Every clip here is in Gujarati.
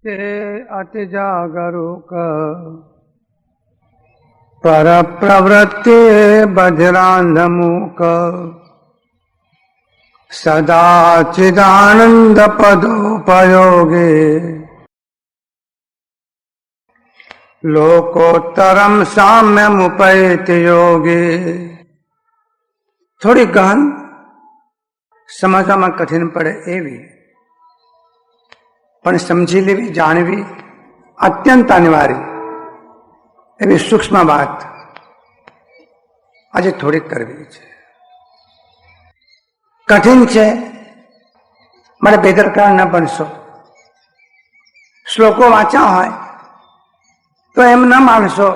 તે અતિ જાગરૂક પર પ્રવૃત્તિ બજરાંધમુક સદાચિદાનંદ પદોપયોગે લોકોત્તરમ સામ્યમુપૈતિ યોગે. થોડી ગહન, સમજવામાં કઠિન પડે એવી, પણ સમજી લેવી, જાણવી અત્યંત અનિવાર્ય એવી સૂક્ષ્મ વાત આજે થોડીક કરવી છે. કઠિન છે, મારે બેદરકાર ન બનશો. શ્લોકો વાંચ્યા હોય તો એમ ન માનશો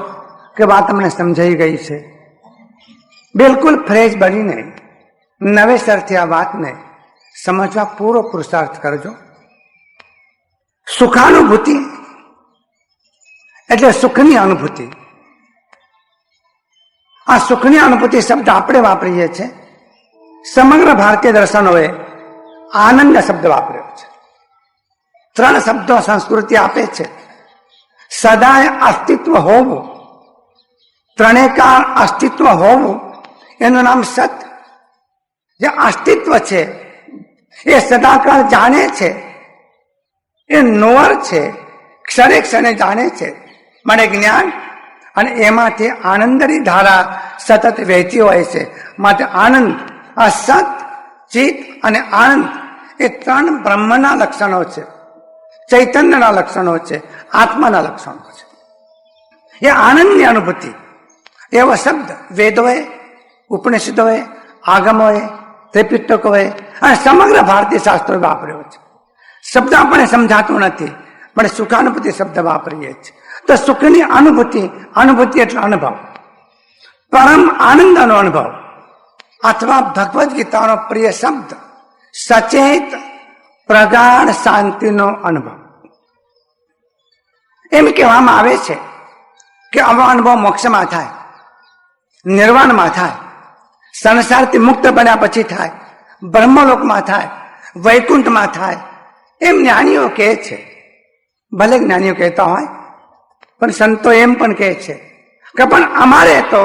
કે વાત અમને સમજાઈ ગઈ છે. બિલકુલ ફ્રેશ બનીને નવેસરથી આ વાતને સમજવા પૂરો પુરુષાર્થ કરજો. સુખાનુભૂતિ એટલે સુખની અનુભૂતિ. આ સુખની અનુભૂતિ શબ્દ આપણે વાપરીએ છીએ. સમગ્ર ભારતીય દર્શનોએ આનંદ શબ્દ વાપર્યો છે. 3 શબ્દો સંસ્કૃતિ આપે છે. સદાય અસ્તિત્વ હોવું, ત્રણેકાર અસ્તિત્વ હોવું, એનું નામ સત. જે અસ્તિત્વ છે એ સદાકાળ જાણે છે, એ નોર છે, ક્ષણે ક્ષણે જાણે છે, મને જ્ઞાન, અને એમાંથી આનંદની ધારા સતત વહેતી હોય છે. માટે આનંદ, આ સત, ચિત્ત અને આનંદ એ 3 બ્રહ્મના લક્ષણો છે, ચૈતન્યના લક્ષણો છે, આત્માના લક્ષણો છે. એ આનંદની અનુભૂતિ એવો શબ્દ વેદોએ, ઉપનિષદોએ, આગમોએ, ત્રિપિટકોએ અને સમગ્ર ભારતીય શાસ્ત્રોએ વાપર્યો છે. શબ્દ આપણને સમજાતો નથી, પણ સુખાનુભૂતિ શબ્દ વાપરીએ છીએ. તો સુખની અનુભૂતિ, અનુભૂતિ એટલે અનુભવ, પરમ આનંદનો અનુભવ, અથવા ભગવદ્ ગીતાનો પ્રિય શબ્દ સચેત પ્રગાઢ શાંતિનો અનુભવ. એમ કહેવામાં આવે છે કે આવો અનુભવ મોક્ષમાં થાય, નિર્વાણમાં થાય, સંસારથી મુક્ત બન્યા પછી થાય, બ્રહ્મલોકમાં થાય, વૈકુંઠમાં થાય. એમ જ્ઞાનીઓ કહે છે. ભલે જ્ઞાનીઓ કહેતા હોય, પણ સંતો એમ પણ કહે છે કે પણ અમારે તો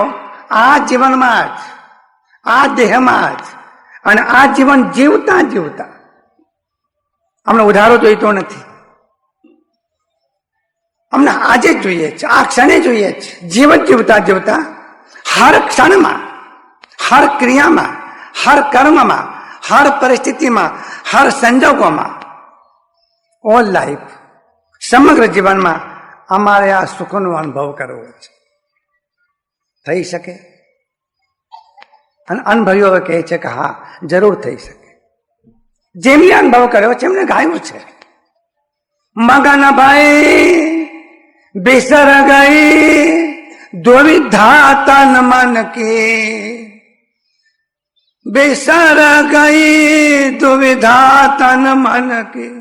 આ જીવનમાં જ, આ દેહમાં જ, અને આ જીવન જીવતા જીવતા, અમને ઉધારો જોઈતો નથી, અમને આજે જ જોઈએ છે, આ ક્ષણે જોઈએ છે. જીવન જીવતા જીવતા હર ક્ષણમાં, હર ક્રિયામાં, હર કર્મમાં, હર પરિસ્થિતિમાં, હર સંજોગોમાં, ઓલ લાઈફ, સમગ્ર જીવનમાં અમારે આ સુખનો અનુભવ કરવો છે. થઈ શકે? અને અનુભવીઓ કહે છે કે હા, જરૂર થઈ શકે. જેમને અનુભવ કર્યો છે એમને ગાયું છે, મગન ભાઈ બિસર ગઈ દ્વિધા તન મન કી, બિસર ગઈ દ્વિધા તન મન કી,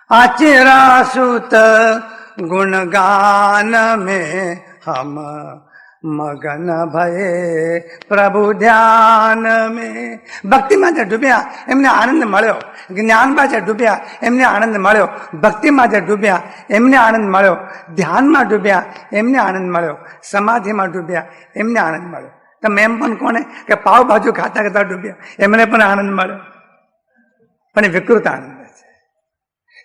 આચરા સુત ગુણગાન में हम મગન ભયે પ્રભુ ધ્યાન में. ભક્તિમાં જે ડૂબ્યા એમને આનંદ મળ્યો, જ્ઞાનમાં જે ડૂબ્યા એમને આનંદ મળ્યો, ભક્તિમાં જે ડૂબ્યા એમને આનંદ મળ્યો, ધ્યાનમાં ડૂબ્યા એમને આનંદ મળ્યો, સમાધિમાં ડૂબ્યા એમને આનંદ મળ્યો. તમે એમ પણ કોને કે પાવભાજુ ખાતા ખાતા ડૂબ્યા એમને પણ આનંદ મળ્યો, પણ એ વિકૃત આનંદ છે.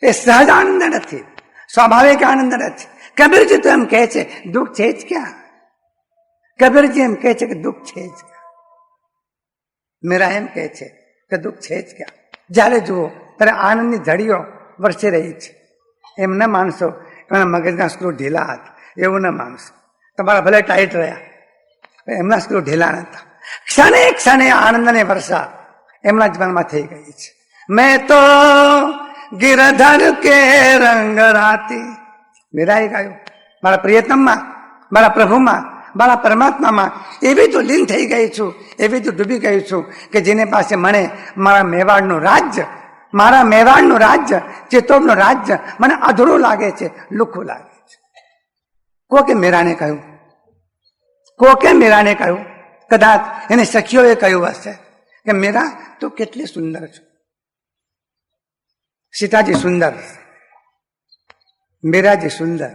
એ સહજ આનંદ નથી, સ્વાભાવિક આનંદ નથી. કબીરજી તો એમ કહે છે દુઃખ છે જ ક્યાં? કબીરજી એમ કહે છે કે દુઃખ છે જ ક્યાં? મીરા એમ કહે છે કે દુઃખ છે જ ક્યાં? જ્યારે જુઓ ત્યારે આનંદની ઝડીઓ વરસી રહી છે. એમ ન માનશો એમના મગજના સ્ક્રૂ ઢીલા હતા, એવું ન માનશો. તમારા ભલે ટાઈટ રહ્યા, એમના સ્ક્રૂ ઢીલા નતા. ક્ષણે ક્ષણે આનંદની વર્ષા એમના જીવનમાં થઈ ગઈ છે. મેં તો ગિરધર કે રંગ રાતી, મીરાએ ગાયું, મારા પ્રિયતમમાં, મારા પ્રભુમાં, મારા પરમાત્મામાં એવી તો લીન થઈ ગઈ છું, એવી તો ડૂબી ગઈ છું કે જેને પાસે મને મારા મેવાડનું રાજ્ય, મારા મેવાડનું રાજ્ય, ચિત્તોડનું રાજ્ય મને અધૂરું લાગે છે, લુખ્ખું લાગે છે. કોકે મીરાને કહ્યું, કોકે મીરાને કહ્યું, કદાચ એને સખીઓએ કહ્યું હશે કે મીરા તું કેટલી સુંદર છો. સીતાજી સુંદર, મીરાજી સુંદર,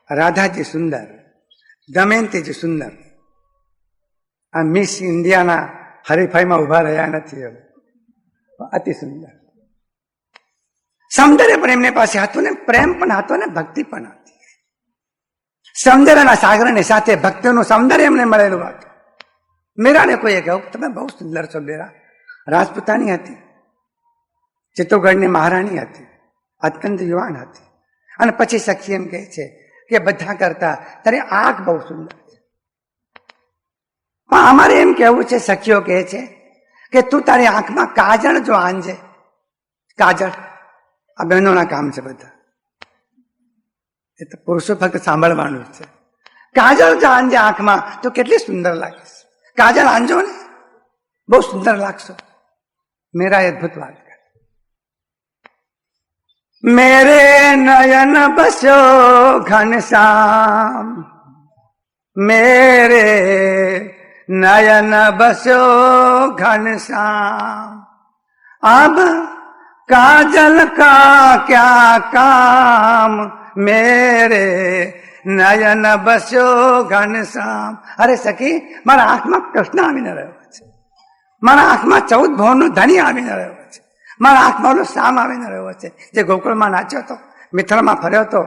રાધાજી સુંદર, દમયંતીજી સુંદર. આ મિસ ઇન્ડિયાના હરીફાઈમાં ઉભા રહ્યા નથી હવે. અતિ સુંદર સૌંદર્ય પણ એમની પાસે હતું ને, પ્રેમ પણ હતો ને, ભક્તિ પણ હતી. સૌંદર્યના સાગરની સાથે ભક્તિનું સૌંદર્ય એમને મળેલું હતું. મીરાને કોઈએ કહ્યું, તમે બહુ સુંદર છો મીરા. રાજપૂતાની હતી, ચિત્તોડગઢની મહારાણી હતી, અત્યંત યુવાન હતી. અને પછી સખી એમ કહે છે કે બધા કરતા તારી આંખ બહુ સુંદર છે. પણ અમારે એમ કહેવું છે, સખીઓ કહે છે કે તું તારી આંખમાં કાજળ જો આંજે. કાજળ આ બહેનોના કામ છે બધા, એ તો પુરુષો ફક્ત સાંભળવાનું છે. કાજળ જો આંજે આંખમાં તો કેટલી સુંદર લાગે છે. કાજળ આંજો ને, બહુ સુંદર લાગશો. મેરા અદભુત વાત કરે. મેરે નયન બસો ઘનશ્યામ, મેરે નયન બસો घनश्याम, अब काजल का क्या काम, मेरे નયન બસો ઘનશ્યામ. અરે સખી, મારા આંખમાં કૃષ્ણ આવીને રહ્યો છે, મારા આંખમાં 14 ભવનનો ધણી આવીને રહ્યો છે, મારા આંખમાં ઓલો શ્યામ આવીને રહ્યો છે, જે ગોકુળમાં નાચ્યો હતો, મિથિલામાં ફર્યો હતો,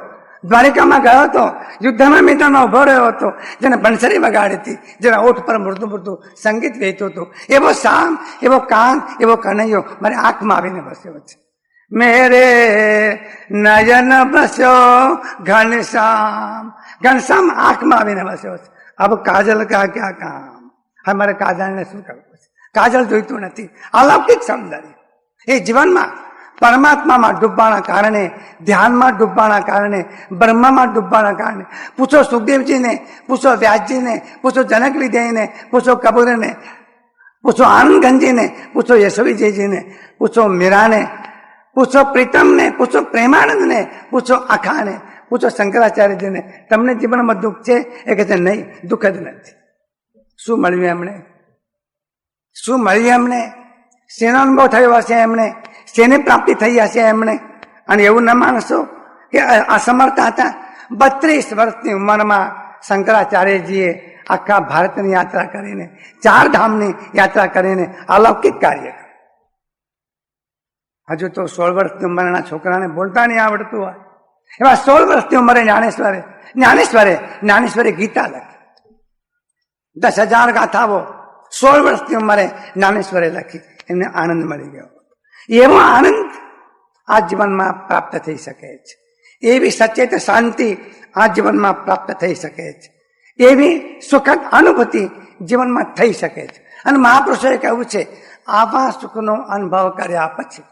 દ્વારિકામાં ગયો હતો, યુદ્ધના મેદાનમાં ઉભો રહ્યો હતો, જેને બંસરી વગાડી હતી, જેના ઓઠ પર મૃદુ મૃદુ સંગીત વહેતું હતું, એવો શ્યામ, એવો કાંત, એવો કનૈયો મારી આંખમાં આવીને બસ્યો છે. मेरे नयन बसो घनश्याम, घनश्याम आंख में आવીને બસ્યો છે. अब काजल का क्या काम, हमारे काजल ने શું કરવું છે? કાજલ જોઈતું નથી. અલૌકિક સૌંદર્ય એ જીવનમાં પરમાત્મામાં ડૂબવાના કારણે, ધ્યાનમાં ડૂબવાના કારણે, બ્રહ્મમાં ડૂબવાના કારણે. પૂછો સુખદેવજીને, પૂછો વ્યાસજીને, પૂછો જનક વિજયને, પૂછો કબીરને, પૂછો આનંદગંજીને, પૂછો યશોવીજીને, પૂછો મીરાને, પૂછો પ્રીતમને, પૂછો પ્રેમાનંદને, પૂછો આખાને, પૂછો શંકરાચાર્યજીને, તમને જીવનમાં દુઃખ છે? એ કહે છે નહીં, દુઃખ જ નથી. શું મળ્યું એમણે? શું મળ્યું એમને? શેનો અનુભવ થયો હશે એમને? શેની પ્રાપ્તિ થઈ હશે એમને? અને એવું ન માનશો કે અસમર્થ હતા. 32 વર્ષની ઉંમરમાં શંકરાચાર્યજીએ આખા ભારતની યાત્રા કરીને, 4 ધામની યાત્રા કરીને અલૌકિક કાર્ય. હજુ તો 16 વર્ષની ઉંમરના છોકરાને બોલતા નહીં આવડતું હોય, એવા 16 વર્ષની ઉંમરે જ્ઞાનેશ્વરે ગીતા લખી. 10,000 ગાથાઓ 16 વર્ષની ઉંમરે જ્ઞાનેશ્વરે લખી. એમને આનંદ મળી ગયો. એવો આનંદ આ જીવનમાં પ્રાપ્ત થઈ શકે છે. એવી સચેત શાંતિ આ જીવનમાં પ્રાપ્ત થઈ શકે છે. એવી સુખદ અનુભૂતિ જીવનમાં થઈ શકે છે. અને મહાપુરુષોએ કહ્યું છે, આવા સુખનો અનુભવ કર્યા પછી,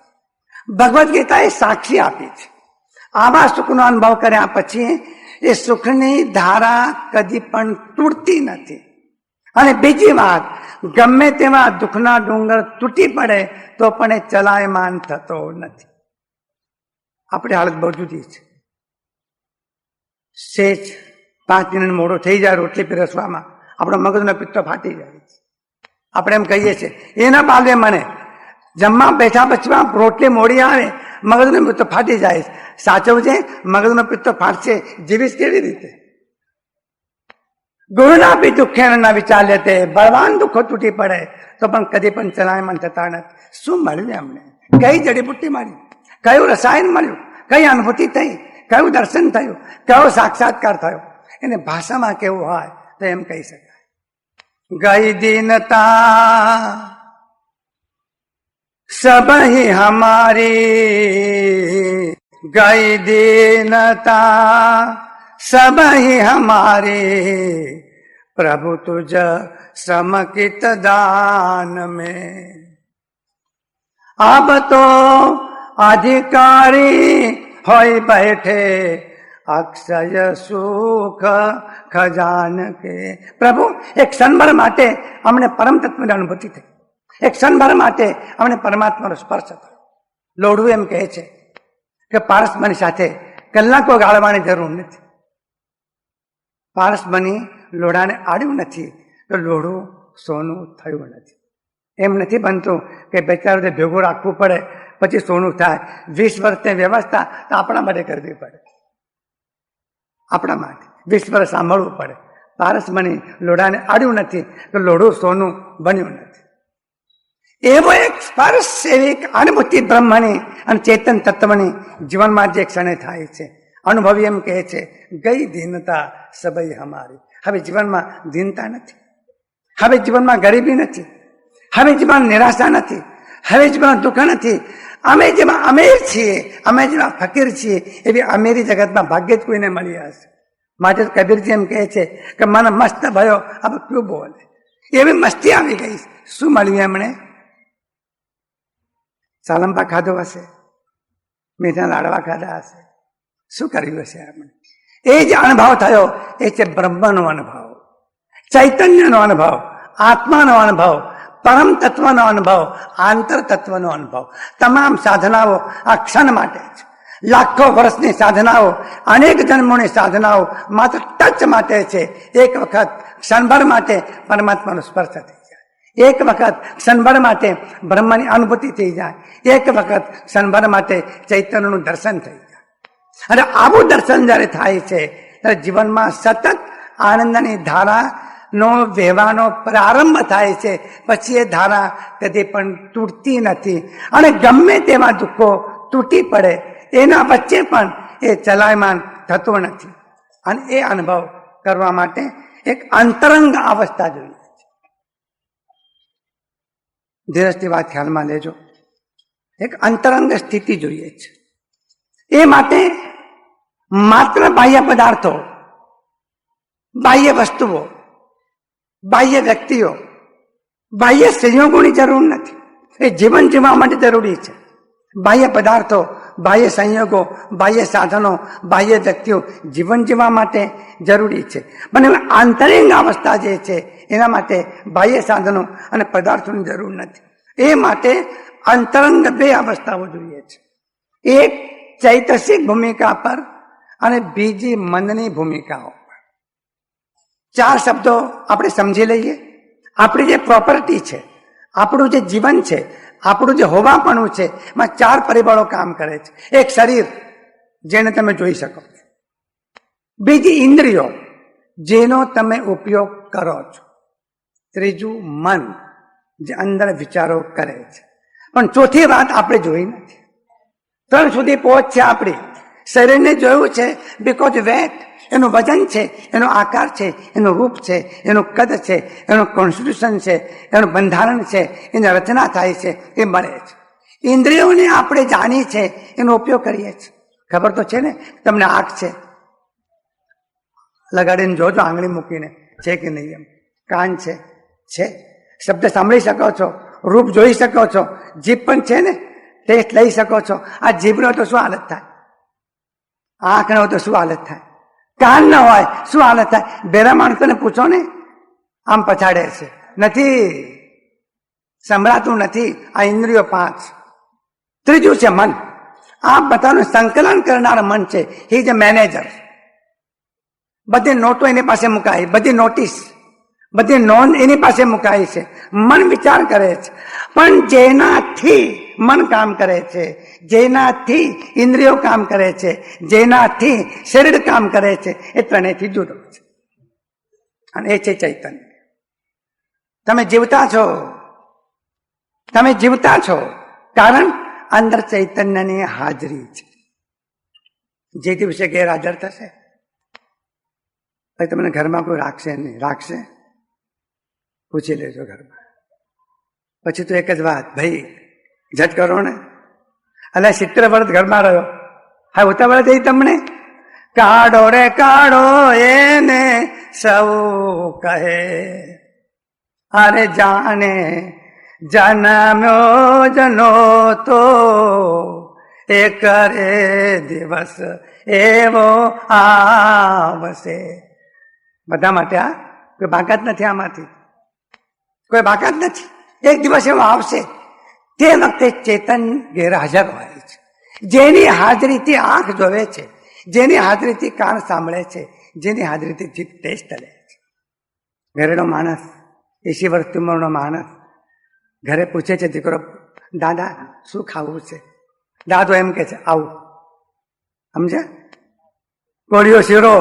ભગવદ્ ગીતાએ સાક્ષી આપી છે, આવા સુખનો અનુભવ કર્યા પછી એ સુખની ધારા કદી પણ તૂટતી નથી. અને બીજી વાત, ગમે તેવા દુઃખના ડુંગર તૂટી પડે તો પણ એ ચલાયમાન થતો નથી. આપણી હાલત બહુ જુદી છે. સેજ 5 મિનિટ મોડો થઈ જાય રોટલી પીરસવામાં, આપણો મગજનો પિત્તો ફાટી જાય છે. આપણે એમ કહીએ છીએ, એના બાલે મને જમવા બેઠા પછી રોટલી મોડી આવે, મગજનો પિત્તો ફાટી જાય. સાચવું છે, મગજનો પિત્તો ફાટશે, જીવીશ કેવી રીતે? ગુરુના બી દુઃખે ના વિચાર લેતે, બળવાન દુઃખો તૂટી પડે તો પણ કદી પણ ચલાયમાન થતા નથી. શું મળ્યું એમને? કઈ જડીબુટ્ટી મળી? કયું રસાયણ મળ્યું? કઈ અનુભૂતિ થઈ? કયું દર્શન થયું? કયો સાક્ષાત્કાર થયો? એને ભાષામાં કેવું હોય તો એમ કહી શકાય, ગઈ દીનતા सब ही हमारी, गई दीनता सब ही हमारी, प्रभु तुझ समकित दान में, अब तो अधिकारी होई बैठे अक्षय सुख खजान के. प्रभु एक क्षणभर માટે અમને પરમ તત્વની અનુભૂતિ થઈ, એક ક્ષણભર માટે અમને પરમાત્માનો સ્પર્શ થયો. લોઢું એમ કહે છે કે પારસમણી સાથે કલાકો ગાળવાની જરૂર નથી. પારસમણી લોઢાને આડ્યું નથી તો લોઢું સોનું થયું નથી. એમ નથી બનતું કે બેચારું ભેગું રાખવું પડે પછી સોનું થાય. 20 વર્ષની વ્યવસ્થા તો આપણા માટે કરવી પડે. આપણા માટે 20 વર્ષ સાંભળવું પડે. પારસમણી લોઢાને આડ્યું નથી તો લોઢું સોનું બન્યું નથી. એવો એક સ્પર્શ, એવી એક અનુભૂતિ બ્રહ્મની અને ચેતન તત્વની જીવનમાં જે ક્ષણે થાય છે. અનુભવી એમ કહે છે, ગઈ દીનતા સબઈ હમારી. હવે જીવનમાં દીનતા નથી, હવે જીવનમાં ગરીબી નથી, હવે જીવનમાં નિરાશા નથી, હવે જીવનમાં દુઃખ નથી. અમે જેમાં અમીર છીએ, અમે જેમાં ફકીર છીએ, એવી અમીરી જગતમાં ભાગ્યે જ કોઈને મળી હશે. માટે કબીરજી એમ કહે છે કે મને મસ્ત ભયો અબ ક્યું બોલે. એવી મસ્તી આવી ગઈ. શું મળ્યું એમણે? સાલંબા ખાધો હશે, મીઠા લાડવા ખાધા હશે, શું કર્યું હશે એમણે? એ જે અનુભવ થયો એ છે બ્રહ્મનો અનુભવ, ચૈતન્યનો અનુભવ, આત્માનો અનુભવ, પરમ તત્વનો અનુભવ, આંતર તત્વનો અનુભવ. તમામ સાધનાઓ આ ક્ષણ માટે છે. લાખો વર્ષની સાધનાઓ, અનેક જન્મોની સાધનાઓ માત્ર ટચ માટે છે. એક વખત ક્ષણભર માટે પરમાત્માનો સ્પર્શ થઈ જાય, એક વખત ક્ષણભર માટે બ્રહ્મની અનુભૂતિ થઈ જાય, એક વખત ક્ષણભર માટે ચૈતન્યનું દર્શન થઈ જાય. અને આવું દર્શન જ્યારે થાય છે ત્યારે જીવનમાં સતત આનંદની ધારાનો વહેવાનો પ્રારંભ થાય છે. પછી એ ધારા કદી પણ તૂટતી નથી. અને ગમે તેવા દુઃખો તૂટી પડે એના વચ્ચે પણ એ ચલાયમાન થતો નથી. અને એ અનુભવ કરવા માટે એક અંતરંગ અવસ્થા જોઈએ છે. ધીરજથી વાત ખ્યાલમાં લેજો. એક અંતરંગ સ્થિતિ જોઈએ છે. એ માટે માત્ર બાહ્ય પદાર્થો, બાહ્ય વસ્તુઓ, બાહ્ય વ્યક્તિઓ, બાહ્ય સંયોગોની જરૂર નથી. એ જીવન જીવવા માટે જરૂરી છે. બાહ્ય પદાર્થો, બાહ્ય સંયોગો, બાહ્ય સાધનો, બાહ્ય વ્યક્તિઓ જીવન જીવવા માટે જરૂરી છે. પણ આંતરિક અવસ્થા જે છે એના માટે બાહ્ય સાધનો અને પદાર્થોની જરૂર નથી. એ માટે અંતરંગ બે અવસ્થાઓ જોઈએ છે. એક ચૈતસિક ભૂમિકા પર અને બીજી મનની ભૂમિકાઓ પર. 4 શબ્દો આપણે સમજી લઈએ. આપણી જે પ્રોપર્ટી છે, આપણું જે જીવન છે, આપણું જે હોવાપણું છે, એમાં 4 પરિબળો કામ કરે છે. એક શરીર, જેને તમે જોઈ શકો છો. બીજી ઇન્દ્રિયો, જેનો તમે ઉપયોગ કરો છો. ત્રીજું મન, જે અંદર વિચારો કરે છે. પણ ચોથી વાત આપણે જોઈ નથી. 3 સુધી પહોંચ છે આપણી. શરીરને જોયું છે બીકોઝ વેટ, એનું વજન છે, એનો આકાર છે, એનું રૂપ છે, એનું કદ છે, એનું કોન્સ્ટિટ્યુશન છે, એનું બંધારણ છે, એની રચના થાય છે, એ મળે છે. ઇન્દ્રિયોને આપણે જાણી છે, એનો ઉપયોગ કરીએ છીએ. ખબર તો છે ને તમને, આંખ છે, લગાડીને જોજો આંગળી મૂકીને છે કે નહીં એમ. કાન છે, શબ્દ સાંભળી શકો છો, રૂપ જોઈ શકો છો, જીભ પણ છે ને, ટેસ્ટ લઈ શકો છો. આ જીભનો તો શું હાલત થાય? આંખ ન હોય તો શું હાલત થાય? કાન ન હોય શું હાલત થાય? બેરા માણસોને પૂછો ને, આમ પછાડે છે, નથી સંભળાતું નથી. આ ઇન્દ્રિયો 5. ત્રીજું છે મન. આ બધાનું સંકલન કરનાર મન છે. He is a manager. બધી નોટો એની પાસે મુકાય, બધી નોટિસ, બધી નોંધ એની પાસે મુકાય છે. મન વિચાર કરે છે. પણ જેનાથી મન કામ કરે છે, જેનાથી ઇન્દ્રિયો કામ કરે છે, જેનાથી શરીર કામ કરે છે, એ ત્રણેયથી જુદો છે. અને એ છે ચૈતન્ય. તમે જીવતા છો, તમે જીવતા છો કારણ અંદર ચૈતન્યની હાજરી છે. જે દિવસે ગેરહાજર થશે પછી તમને ઘરમાં કોઈ રાખશે નહીં. રાખશે? પૂછી લેજો ઘરમાં. પછી તો એક જ વાત, ભાઈ જજ કરો ને. એટલે 70 વર્ષ ઘરમાં રહ્યો, હા ઉતાવળ થઈ તમને. કાઢો રે કાઢો એને સૌ કહે, અરે જાને જન્મ્યો જનો તો એ કરે દિવસ એવો આવશે. બધા માટે આ કોઈ બાકાત નથી. આમાંથી કોઈ બાકાત નથી. એક દિવસ એવો આવશે, તે વખતે ચેતન ગેરહાજર હોય છે. જેની હાજરીથી આંખ જોવે છે, જેની હાજરીથી કાન સાંભળે છે, જેની હાજરીથી જીભ ટેસ્ટ લે છે. ઘરેનો માણસ, 80 વર્ષની ઉંમરનો માણસ ઘરે પૂછે છે દીકરો, દાદા શું ખાવું છે? દાદો એમ કે છે આવું. સમજ્યા? કોળિયો શીરો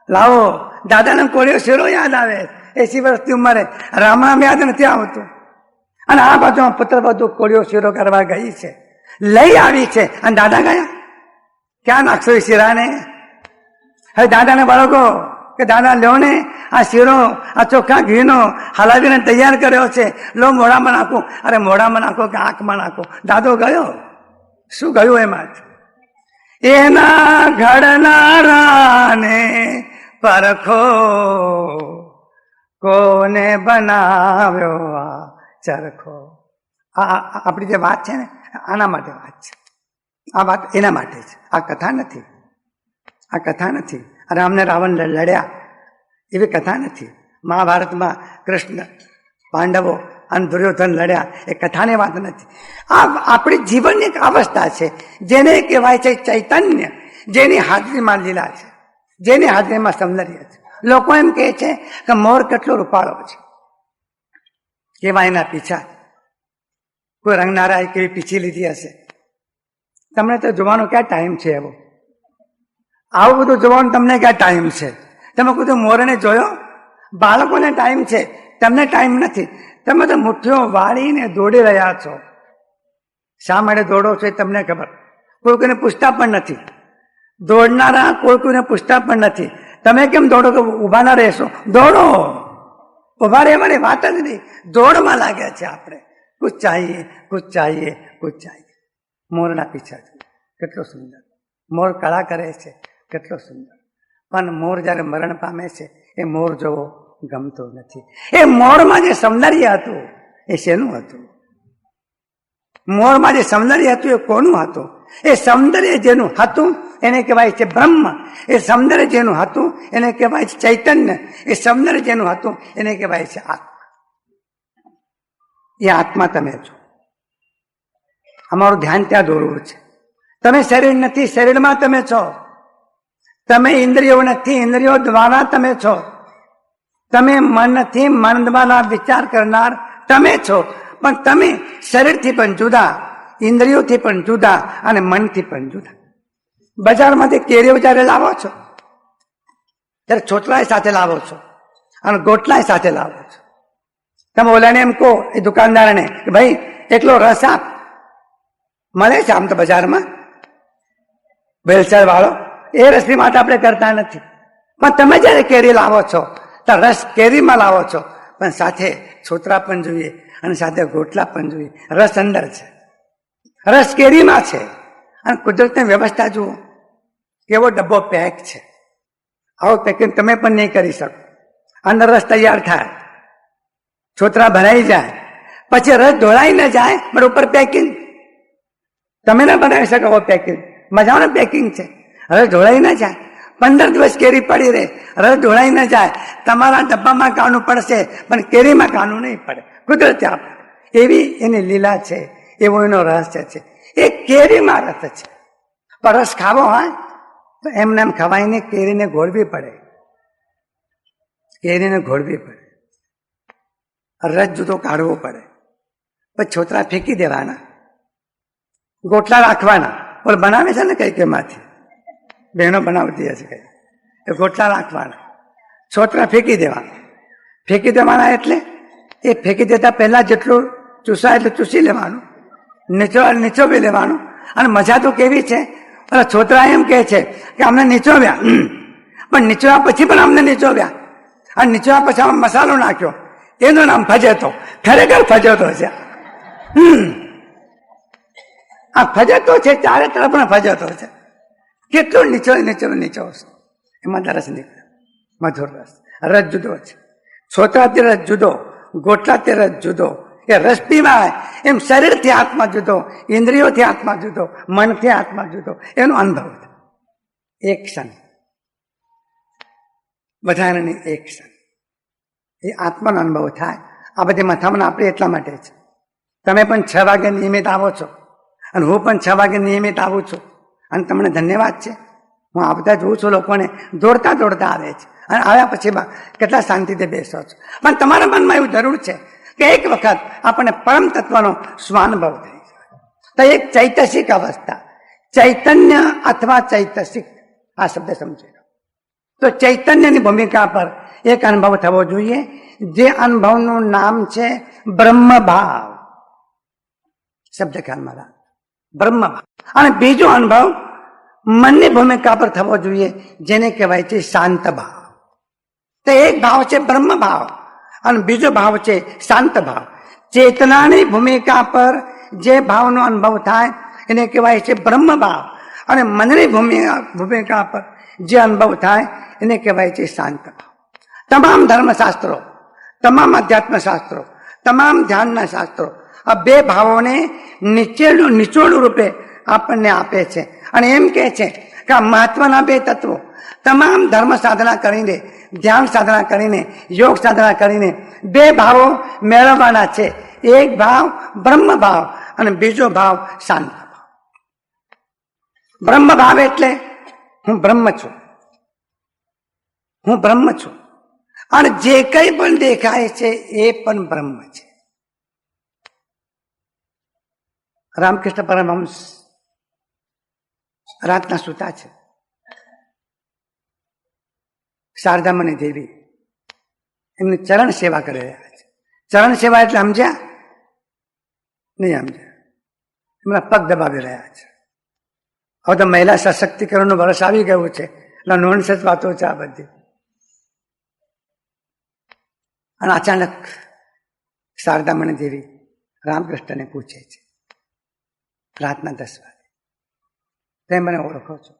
લાવો. દાદાને કોળિયો શીરો યાદ આવે. 80 વર્ષની ઉંમરે રામ યાદ નથી આવતું. અને આ બાજુ પુત્ર બધું કોળિયો શીરો કરવા ગઈ છે, લઈ આવી છે. અને દાદા ગયા, ક્યાં નાખશો એ શીરાને? હવે દાદાને બાળકો કે દાદા લ્યો ને આ શીરો, આ ચોખ્ખા ઘીનો હલાવીને તૈયાર કર્યો છે, લો મોઢામાં નાખો. અરે મોઢામાં નાખો કે આંખમાં નાખો? દાદો ગયો. શું ગયું એમાં? એના ઘડનારાને પરખો, કોને બનાવ્યો આ ચરખો. આ આપણી જે વાત છે ને, આના માટે વાત છે. આ વાત એના માટે છે. આ કથા નથી, આ કથા નથી. રામને રાવણ લડ્યા એવી કથા નથી. મહાભારતમાં કૃષ્ણ, પાંડવો અને દુર્યોધન લડ્યા એ કથાની વાત નથી. આ આપણી જીવનની એક અવસ્થા છે જેને કહેવાય છે ચૈતન્ય, જેની હાજરીમાં લીલા છે, જેની હાજરીમાં સૌંદર્ય છે. લોકો એમ કહે છે કે મોર કેટલો રૂપાળો છે, કેવા એના પીછા. કોઈ રંગનારાએ કેવી પીછી લીધી હશે. તમને તો જોવાનો ક્યાં ટાઈમ છે? એવો આવું બધું જોવાનું તમને ક્યાં ટાઈમ છે? તમે કોઈ મોરને જોયો? બાળકોને ટાઈમ છે, તમને ટાઈમ નથી. તમે તો મુઠ્ઠીઓ વાળીને દોડી રહ્યા છો. શા માટે દોડો છો એ તમને ખબર. કોઈ કોઈને પૂછતા પણ નથી. દોડનારા કોઈ કોઈને પૂછતા પણ નથી. તમે કેમ દોડો? તો ઊભા ના રહેશો? દોડો. ઊભા રહેવાની વાત જ નહીં, દોડમાં લાગ્યા છે આપણે. કુછ ચાહીએ, કુછ ચાહીએ, કુછ ચાહીએ. મોરના પીછા કેટલો સુંદર. મોર કળા કરે છે, કેટલો સુંદર. પણ મોર જ્યારે મરણ પામે છે એ મોર જોવો ગમતો નથી. એ મોરમાં જે સૌંદર્ય હતું એ શેનું હતું? મોરમાં જે સૌંદર્ય હતું એ કોનું હતું? એ સૌંદર્ય જેનું હતું એને કહેવાય છે બ્રહ્મ. એ સૌંદર્ય જેનું હતું એને કહેવાય છે ચૈતન્ય. એ સૌંદર્ય જેનું હતું એને કહેવાય છે આત્મા. એ આત્મા તમે છો. અમારું ધ્યાન ત્યાં દોરવું છે. તમે શરીર નથી, શરીરમાં તમે છો. તમે ઇન્દ્રિયો નથી, ઇન્દ્રિયો દ્વારા તમે છો. તમે મન નથી, મન દ્વારા વિચાર કરનાર તમે છો. પણ તમે શરીરથી પણ જુદા, ઇન્દ્રિયોથી પણ જુદા અને મનથી પણ જુદા. બજારમાંથી કેરીઓ જયારે લાવો છો ત્યારે છોટલાય સાથે લાવો છો અને ગોટલાય સાથે લાવો છો. તમે ઓલાને એમ કહો, એ દુકાનદારને, કે ભાઈ એકલો રસ આપ. મળે છે આમ તો બજારમાં ભેળસેળ વાળો. એ રસની વાત આપણે કરતા નથી. પણ તમે જયારે કેરી લાવો છો તો રસ કેરીમાં લાવો છો, પણ સાથે છોતરા પણ જોઈએ અને સાથે ગોટલા પણ જોઈએ. રસ અંદર છે, રસ કેરીમાં છે. અને કુદરતની વ્યવસ્થા જુઓ, કેવો ડબ્બો પેક છે. આવો પેકિંગ તમે પણ નહીં કરી શકો. અંદર રસ તૈયાર થાય, છોતરા ભરાઈ જાય, પછી રસ ઢોળાઈ ન જાય, પણ ઉપર પેકિંગ. તમે ના બનાવી શકો પેકિંગ. મજાનું પેકિંગ છે. રસ ઢોળાઈ ન જાય, 15 દિવસ કેરી પડી રહે, રસ ઢોળાઈ ન જાય. તમારા ડબ્બામાં કાણું પડશે પણ કેરીમાં કાણું નહીં પડે. કુદરતી આપણે એવી એની લીલા છે, એવો એનો રહસ્ય છે. એ કેરીમાં રસ છે. પણ રસ ખાવો હોય તો એમને એમ ખવાય નહીં, કેરીને ઘોળવી પડે. કેરીને ઘોળવી પડે, રસ જુદો કાઢવો પડે. પછી છોતરા ફેંકી દેવાના, ગોટલા રાખવાના. ઓલ બનાવે છે ને કઈ માંથી બહેનો બનાવતી હશે કઈ, એ ગોટલા રાખવાના, છોતરા ફેંકી દેવાના. ફેંકી દેવાના એટલે એ ફેંકી દેતા પહેલા જેટલું ચૂસાય એટલું ચૂસી લેવાનું, નીચોવી લેવાનું. અને મજા તો કેવી છે, છોતરા એમ કે છે કે અમને નીચોવ્યા, પણ નીચોવ્યા પછી પણ અમને નીચોવ્યા. અને નીચોવ્યા પછી આમાં મસાલો નાખ્યો, એનું નામ ફજેતો. ખરેખર ફજેતો છે. આ ફજેતો છે, ચારે તરફ ફજેતો છે. કેટલો નીચો એમાં રસ નીકળે, મધુર રસ. રસ જુદો છે. છોતરાથી રસ જુદો, ગોટલાથી રસ જુદો. એ રસ પીવાય એમ શરીરથી આત્મા જુદો, ઇન્દ્રિયોથી આત્મા જુદો, મનથી આત્મા જુદો. એનો અનુભવ એક ક્ષણ, બધાની એક ક્ષણ એ આત્માનો અનુભવ થાય. આ બધી મથામણ આપણે એટલા માટે છે. તમે પણ 6 વાગે નિયમિત આવો છો અને હું પણ 6 વાગે નિયમિત આવું છું. અને તમને ધન્યવાદ છે. હું આવતા જોઉં છું લોકોને દોડતા આવે છે અને આવ્યા પછી કેટલા શાંતિથી બેસો છો. પણ તમારા મનમાં એવું જરૂર છે કે એક વખત આપણને પરમ તત્વનો સ્વાનુભવ થઈ જાય. તો એક ચૈતસિક અવસ્થા, ચૈતન્ય અથવા ચૈતસિક આ શબ્દ સમજી લો. તો ચૈતન્યની ભૂમિકા પર એક અનુભવ થવો જોઈએ, જે અનુભવનું નામ છે બ્રહ્મભાવ. શબ્દ ખ્યાલમાં રાખ, બ્રહ્મભાવ. અને બીજો અનુભવ મનની ભૂમિકા પર થવો જોઈએ, જેને કહેવાય છે શાંત ભાવ. તો એક ભાવ છે બ્રહ્મ ભાવ અને બીજો ભાવ છે શાંત ભાવ. ચેતનાની ભૂમિકા પર જે ભાવનો અનુભવ થાય એને કહેવાય છે બ્રહ્મ ભાવ, અને મનની ભૂમિકા પર જે અનુભવ થાય એને કહેવાય છે શાંત ભાવ. તમામ ધર્મશાસ્ત્રો, તમામ અધ્યાત્મ શાસ્ત્રો, તમામ ધ્યાનના શાસ્ત્રો આ બે ભાવોને નિચોડ રૂપે આપણને આપે છે અને એમ કહે છે કે આ મહત્વના બે તત્વો તમામ ધર્મ સાધના કરીને, ધ્યાન સાધના કરીને, યોગ સાધના કરીને બે ભાવો મેળવવાના છે. એક ભાવ બ્રહ્મ ભાવ અને બીજો ભાવ શાંત ભાવ. બ્રહ્મ ભાવ એટલે હું બ્રહ્મ છું, હું બ્રહ્મ છું અને જે કંઈ પણ દેખાય છે એ પણ બ્રહ્મ છે. રામકૃષ્ણ પરમહંસ રાતના સૂતા છે. શારદામણી દેવી એમની ચરણ સેવા કરી રહ્યા છે. ચરણ સેવા એટલે સમજ્યા? નહીં સમજ્યા. એમના પગ દબાવી રહ્યા છે. હવે તો મહિલા સશક્તિકરણનું વર્ષ આવી ગયું છે એટલે નોનસેન્સ વાતો છે આ બધી. અને અચાનક શારદામણી દેવી રામકૃષ્ણને પૂછે છે રાતના 10 વાગે, તે મને ઓળખો છો?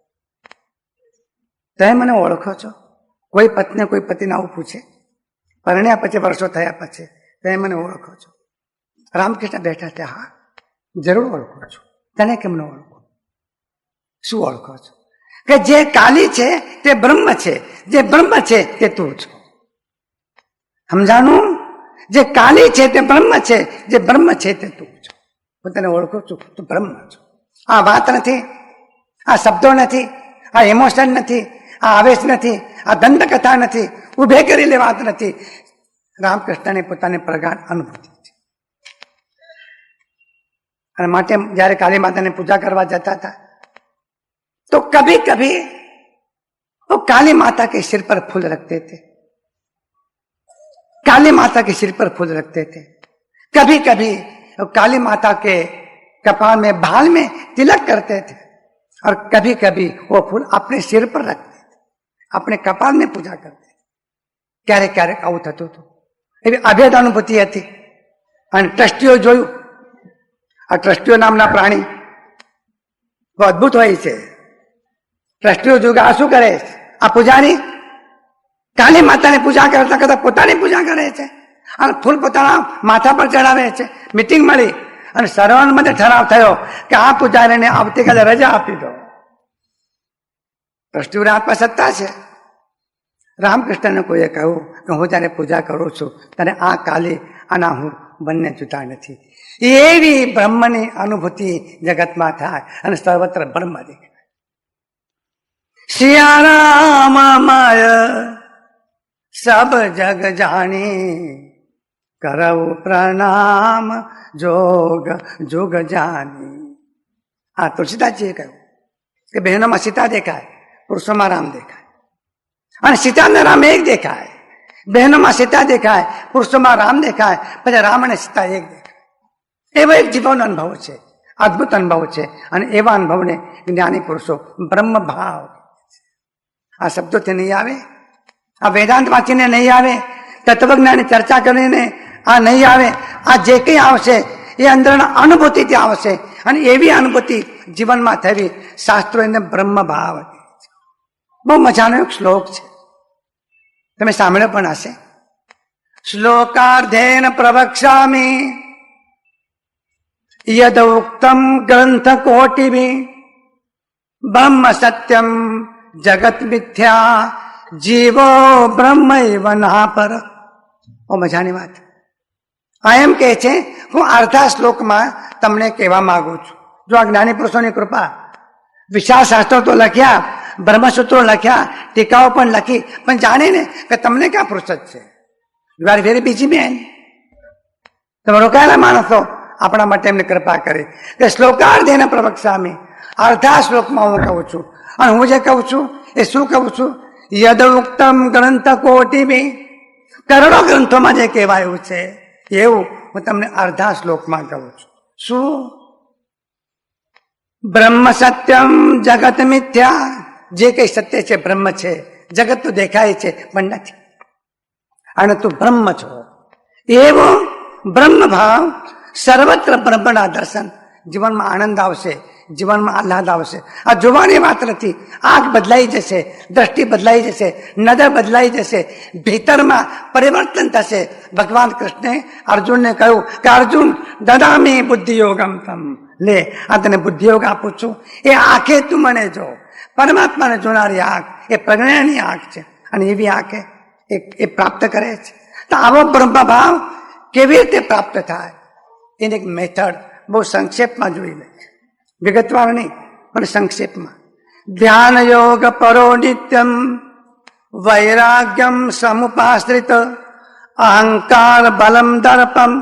તે મને ઓળખો છો? કોઈ પત્ની કોઈ પતિને આવું પૂછે? પરણ્યા પછી, વર્ષો થયા પછી, તે મને ઓળખો છો? રામકૃષ્ણ બેઠા છે. હા, જરૂર ઓળખો છો. તને કેમ ન ઓળખો? શું ઓળખો છો? કે જે કાલી છે તે બ્રહ્મ છે, જે બ્રહ્મ છે તે તું છો. સમજાનું? જે કાલી છે તે બ્રહ્મ છે, જે બ્રહ્મ છે તે તું છો. હું તને ઓળખું છું, તું બ્રહ્મ છો. આ વાત નથી, આ શબ્દો નથી, આ ઇમોશન નથી, આ આવેશ નથી, આ દંતકથા નથી, ઉભે કરેલી વાત નથી. રામકૃષ્ણને પોતાની પ્રગાઢ અનુભૂતિ છે. અને માટે જયારે કાલી માતાને પૂજા કરવા જતા હતા तो कभी कभी वो काली माता के सिर पर फूल रखते थे, काली माता के सिर पर फूल रखते थे. कभी कभी वो काली माता के कपाल में, बाल में तिलक करते थे और कभी कभी वो फूल अपने सिर पर रखते थे, अपने कपाल में पूजा करते थे. ક્યારેક ક્યારેક આવું થતું હતું. એવી અભેદ અનુભૂતિ હતી. અને ટ્રસ્ટીઓ જોયું. આ ટ્રસ્ટીઓ નામના પ્રાણી બહુ અદભુત હોય છે. ટ્રસ્ટીઓ જોયું કે આ શું કરે છે? આ પૂજારી કાલી માતાની પૂજા કરતા કરતા પોતાની પૂજા કરે છે અને ફૂલ પોતાના માથા પર ચડાવે છે. મીટિંગ મળી અને સર્વાનુમતે ઠરાવ થયો કે આ પૂજારીને આવતીકાલે રજા આપી દો. ટ્રસ્ટીઓને હાથમાં સત્તા છે. રામકૃષ્ણને કોઈએ કહ્યું કે હું જ્યારે પૂજા કરું છું ત્યારે આ કાલી અને હું બંને જુદા નથી. એવી બ્રહ્મની અનુભૂતિ જગતમાં થાય અને સર્વત્ર બ્રહ્મ દેખાય. સિયારામ માય સબ જગ જાણી, કરવું પ્રણામ જોગ જોગ જાની. આ તુલસીદાસજીએ કહ્યું કે બહેનોમાં સીતા દેખાય, પુરુષોમાં રામ દેખાય. અને સીતા અને રામ એક દેખાય. બહેનોમાં સીતા દેખાય, પુરુષોમાં રામ દેખાય, પછી રામ અને સીતા એક દેખાય. એવો એક જીવનનો અનુભવ છે, અદભુત અનુભવ છે. અને એવા અનુભવને જ્ઞાની પુરુષો બ્રહ્મ ભાવ. આ શબ્દોથી નહીં આવે, આ વેદાંત વાંચીને નહીં આવે, તત્વજ્ઞાની ચર્ચા કરીને આ નહીં આવે. આ જે કંઈ આવશે એ અંદરના અનુભૂતિથી આવશે. અને એવી અનુભૂતિ જીવનમાં થવી શાસ્ત્રો એને બ્રહ્મ ભાવ. બહુ મજાનો એક શ્લોક છે, તમે સાંભળ્યો પણ હશે. શ્લોકાર્ધેન પ્રવક્ષ્યામિ યદ ઉક્તમ ગ્રંથ કોટિભિ બ્રહ્મ સત્યમ જગત મિથ્યા જીવો બ્રહ્મૈવ નાપર. બહુ મજાની વાત. આ એમ કહે છે, હું અર્ધા શ્લોકમાં તમને કહેવા માંગુ છું. જો આ જ્ઞાની પુરુષોની કૃપા. વિશાળ શાસ્ત્રો તો લખ્યા, બ્રહ્મસૂત્રો લખ્યા, ટીકાઓ પણ લખી, પણ જાણીને કે તમને ક્યાં ફુરસત છે? You are very busy man. તમે રોકાયેલા માણસો, આપણા માટે એમને કૃપા કરી કે શ્લોકાર્ધેન પ્રવક્ષ્યામિ, અર્ધા શ્લોકમાં હું કહું છું. અને હું જે કહું છું એ શું કહું છું? યદુક્તમ ગ્રંથ કોટિભી, કરોડો ગ્રંથોમાં જે કહેવાયું છે એવું હું તમને અડધા શ્લોકમાં કહું છું. શું? બ્રહ્મ સત્યમ જગત મિથ્યા, જે કઈ સત્ય છે બ્રહ્મ છે, જગત તો દેખાય છે પણ નથી, અને તું બ્રહ્મ છો. એવો બ્રહ્મ ભાવ, સર્વત્ર બ્રહ્મના દર્શન, જીવનમાં આનંદ આવશે, જીવનમાં આહલાદ આવશે. આ જોવાની વાત નથી. આંખ બદલાઈ જશે, દ્રષ્ટિ બદલાઈ જશે, નજર બદલાઈ જશે, ભીતરમાં પરિવર્તન થશે. ભગવાન કૃષ્ણે અર્જુનને કહ્યું કે અર્જુન દદામી બુદ્ધિયોગમ તમ, લે આ તને બુદ્ધિયોગ આપું છું. એ આંખે તું મને જો, પરમાત્માને જોનારી આંખ એ પ્રજ્ઞાની આંખ છે, અને એવી આંખે એ પ્રાપ્ત કરે છે. તો આવો બ્રહ્મ ભાવ કેવી રીતે પ્રાપ્ત થાય એની એક મેથડ બહુ સંક્ષેપમાં જોઈ લે, વિગતવાર નહીં પણ સંક્ષેપમાં. ધ્યાન યોગ પરો નિત્યમ વૈરાગ્યમ સમુપાશ્રિત અહંકાર બલમ દર્પમ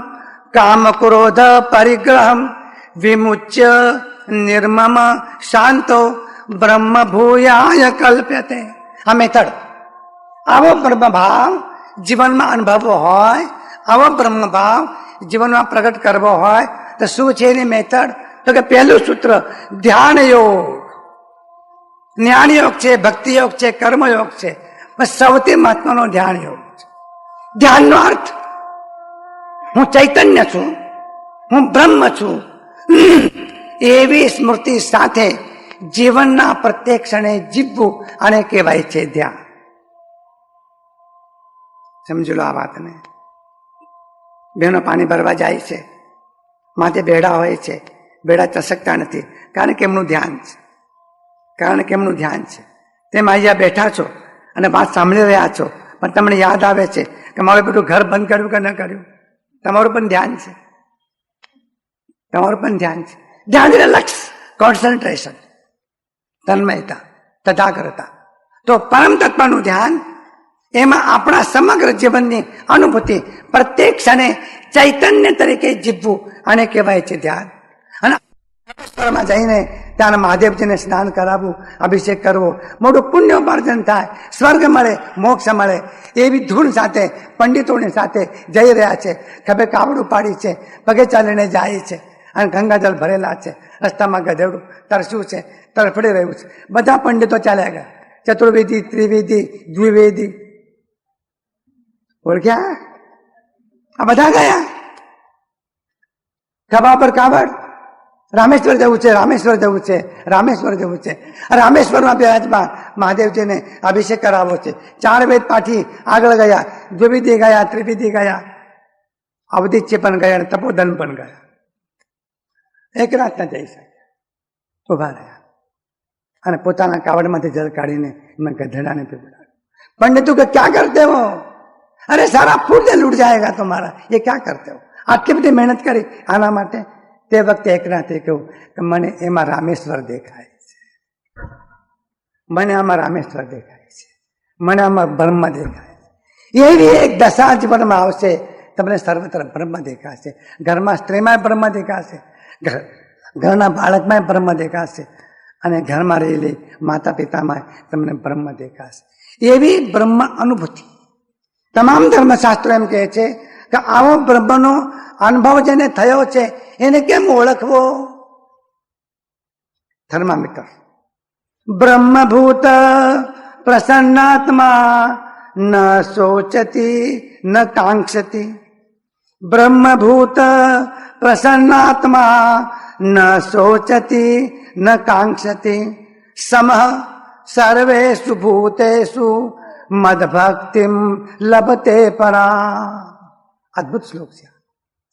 કામ ક્રોધ પરિગ્રહમ વિમુચ્ય નિર્મમ શાંતો બ્રહ્મ ભૂયાય કલ્પ્યતે. આ મેથડ, આવો બ્રહ્મ ભાવ જીવનમાં અનુભવવો હોય, આવો બ્રહ્મ ભાવ જીવનમાં પ્રગટ કરવો હોય તો શું છે એની મેથડ? તો કે પહેલું સૂત્ર ધ્યાન યોગ. જ્ઞાન યોગ છે, ભક્તિ યોગ છે, કર્મયોગ છે, પણ સૌથી મહત્વનો ધ્યાન યોગ છે. ધ્યાનનો અર્થ હું ચૈતન્ય છું, હું બ્રહ્મ છું, એવી સ્મૃતિ સાથે જીવનના પ્રત્યેક ક્ષણે જીવવું, આને કહેવાય છે ધ્યાન. સમજી લો આ વાતને. બહેનો પાણી ભરવા જાય છે, માથે બેડા હોય છે, બેડા ચસકતા નથી, કારણ કે એમનું ધ્યાન છે, કારણ કે એમનું ધ્યાન છે. તેમ અહીંયા બેઠા છો અને વાત સાંભળી રહ્યા છો, પણ તમને યાદ આવે છે કે મારું બેટું ઘર બંધ કર્યું કે ન કર્યું. તમારું પણ ધ્યાન છે, તમારું પણ ધ્યાન છે. ધ્યાન એટલે લક્ષ, કોન્સન્ટ્રેશન, તન્મયતા, તથાગ્રતા. તો પરમ તત્વનું ધ્યાન, એમાં આપણા સમગ્ર જીવનની અનુભૂતિ પ્રત્યેક ક્ષણે ચૈતન્ય તરીકે જીવવું, આને કહેવાય છે ધ્યાન. અને માં જઈને ત્યાં મહાદેવજીને સ્નાન કરાવવું, અભિષેક કરવો, મોટું પુણ્ય ઉપાર્જન થાય, સ્વર્ગ મળે, મોક્ષ મળે, એવી ધૂન સાથે પંડિતોની સાથે જઈ રહ્યા છે. ખભે કાવડું પાડી છે, પગે ચાલીને જાય છે, અને ગંગાજળ ભરેલા છે. રસ્તામાં ગધેડું તરસ્યું છે, તરફડી રહ્યું છે. બધા પંડિતો ચાલ્યા ગયા, ચતુર્વેદી, ત્રિવેદી, દ્વિવેદી, ઓળખ્યા? આ બધા ગયા. ખભા પર કાવડ, રામેશ્વર જવું છે, રામેશ્વર જવું છે, રામેશ્વર જવું છે. રામેશ્વરમાં બિરાજમાન મહાદેવજીને અભિષેક કરાવવો છે. 4 વેદ પાઠી આગળ ગયા, દ્વિવિધી ગયા, ત્રિવિધી ગયા, અવધિચ્ય પણ ગયા, અને તપોધન પણ ગયા. એક રાત ના જઈ શકે, ઉભા રહ્યા અને પોતાના કાવડમાંથી જળ કાઢીને એમાં ગધેડાને પીવડાવ્યું. पंडितों को क्या करते हो? अरे सारा फूल लूट जाएगा तुम्हारा, ये क्या करते हो? आटली बड़ी मेहनत કરી આના માટે. તે વખતે એકનાથે કહ્યું કે મને એમાં રામેશ્વર દેખાય છે, મને આમાં રામેશ્વર દેખાય છે, મને આમાં બ્રહ્મ દેખાય છે. એવી એક દશા જીવનમાં આવશે, તમને સર્વત્ર બ્રહ્મ દેખાશે. ઘરમાં સ્ત્રીમાં બ્રહ્મ દેખાશે, ઘરના બાળકમાં બ્રહ્મ દેખાશે, અને ઘરમાં રહેલી માતા પિતામાં તમને બ્રહ્મ દેખાશે. એવી બ્રહ્મ અનુભૂતિ તમામ ધર્મશાસ્ત્રો એમ કહે છે કે આવો બ્રહ્મનો અનુભવ જેને થયો છે એને કેમ ઓળખવો? થર્મામીટર. બ્રહ્મભૂત પ્રસન્નાત્મા ન શોચતી ન કાંક્ષતી. બ્રહ્મભૂત પ્રસન્નાત્મા ન શોચતી ન કાંક્ષતી. સમઃ સર્વેષુ ભૂતેષુ મદભક્તિમ લભતે પરા. અદભુત શ્લોક છે.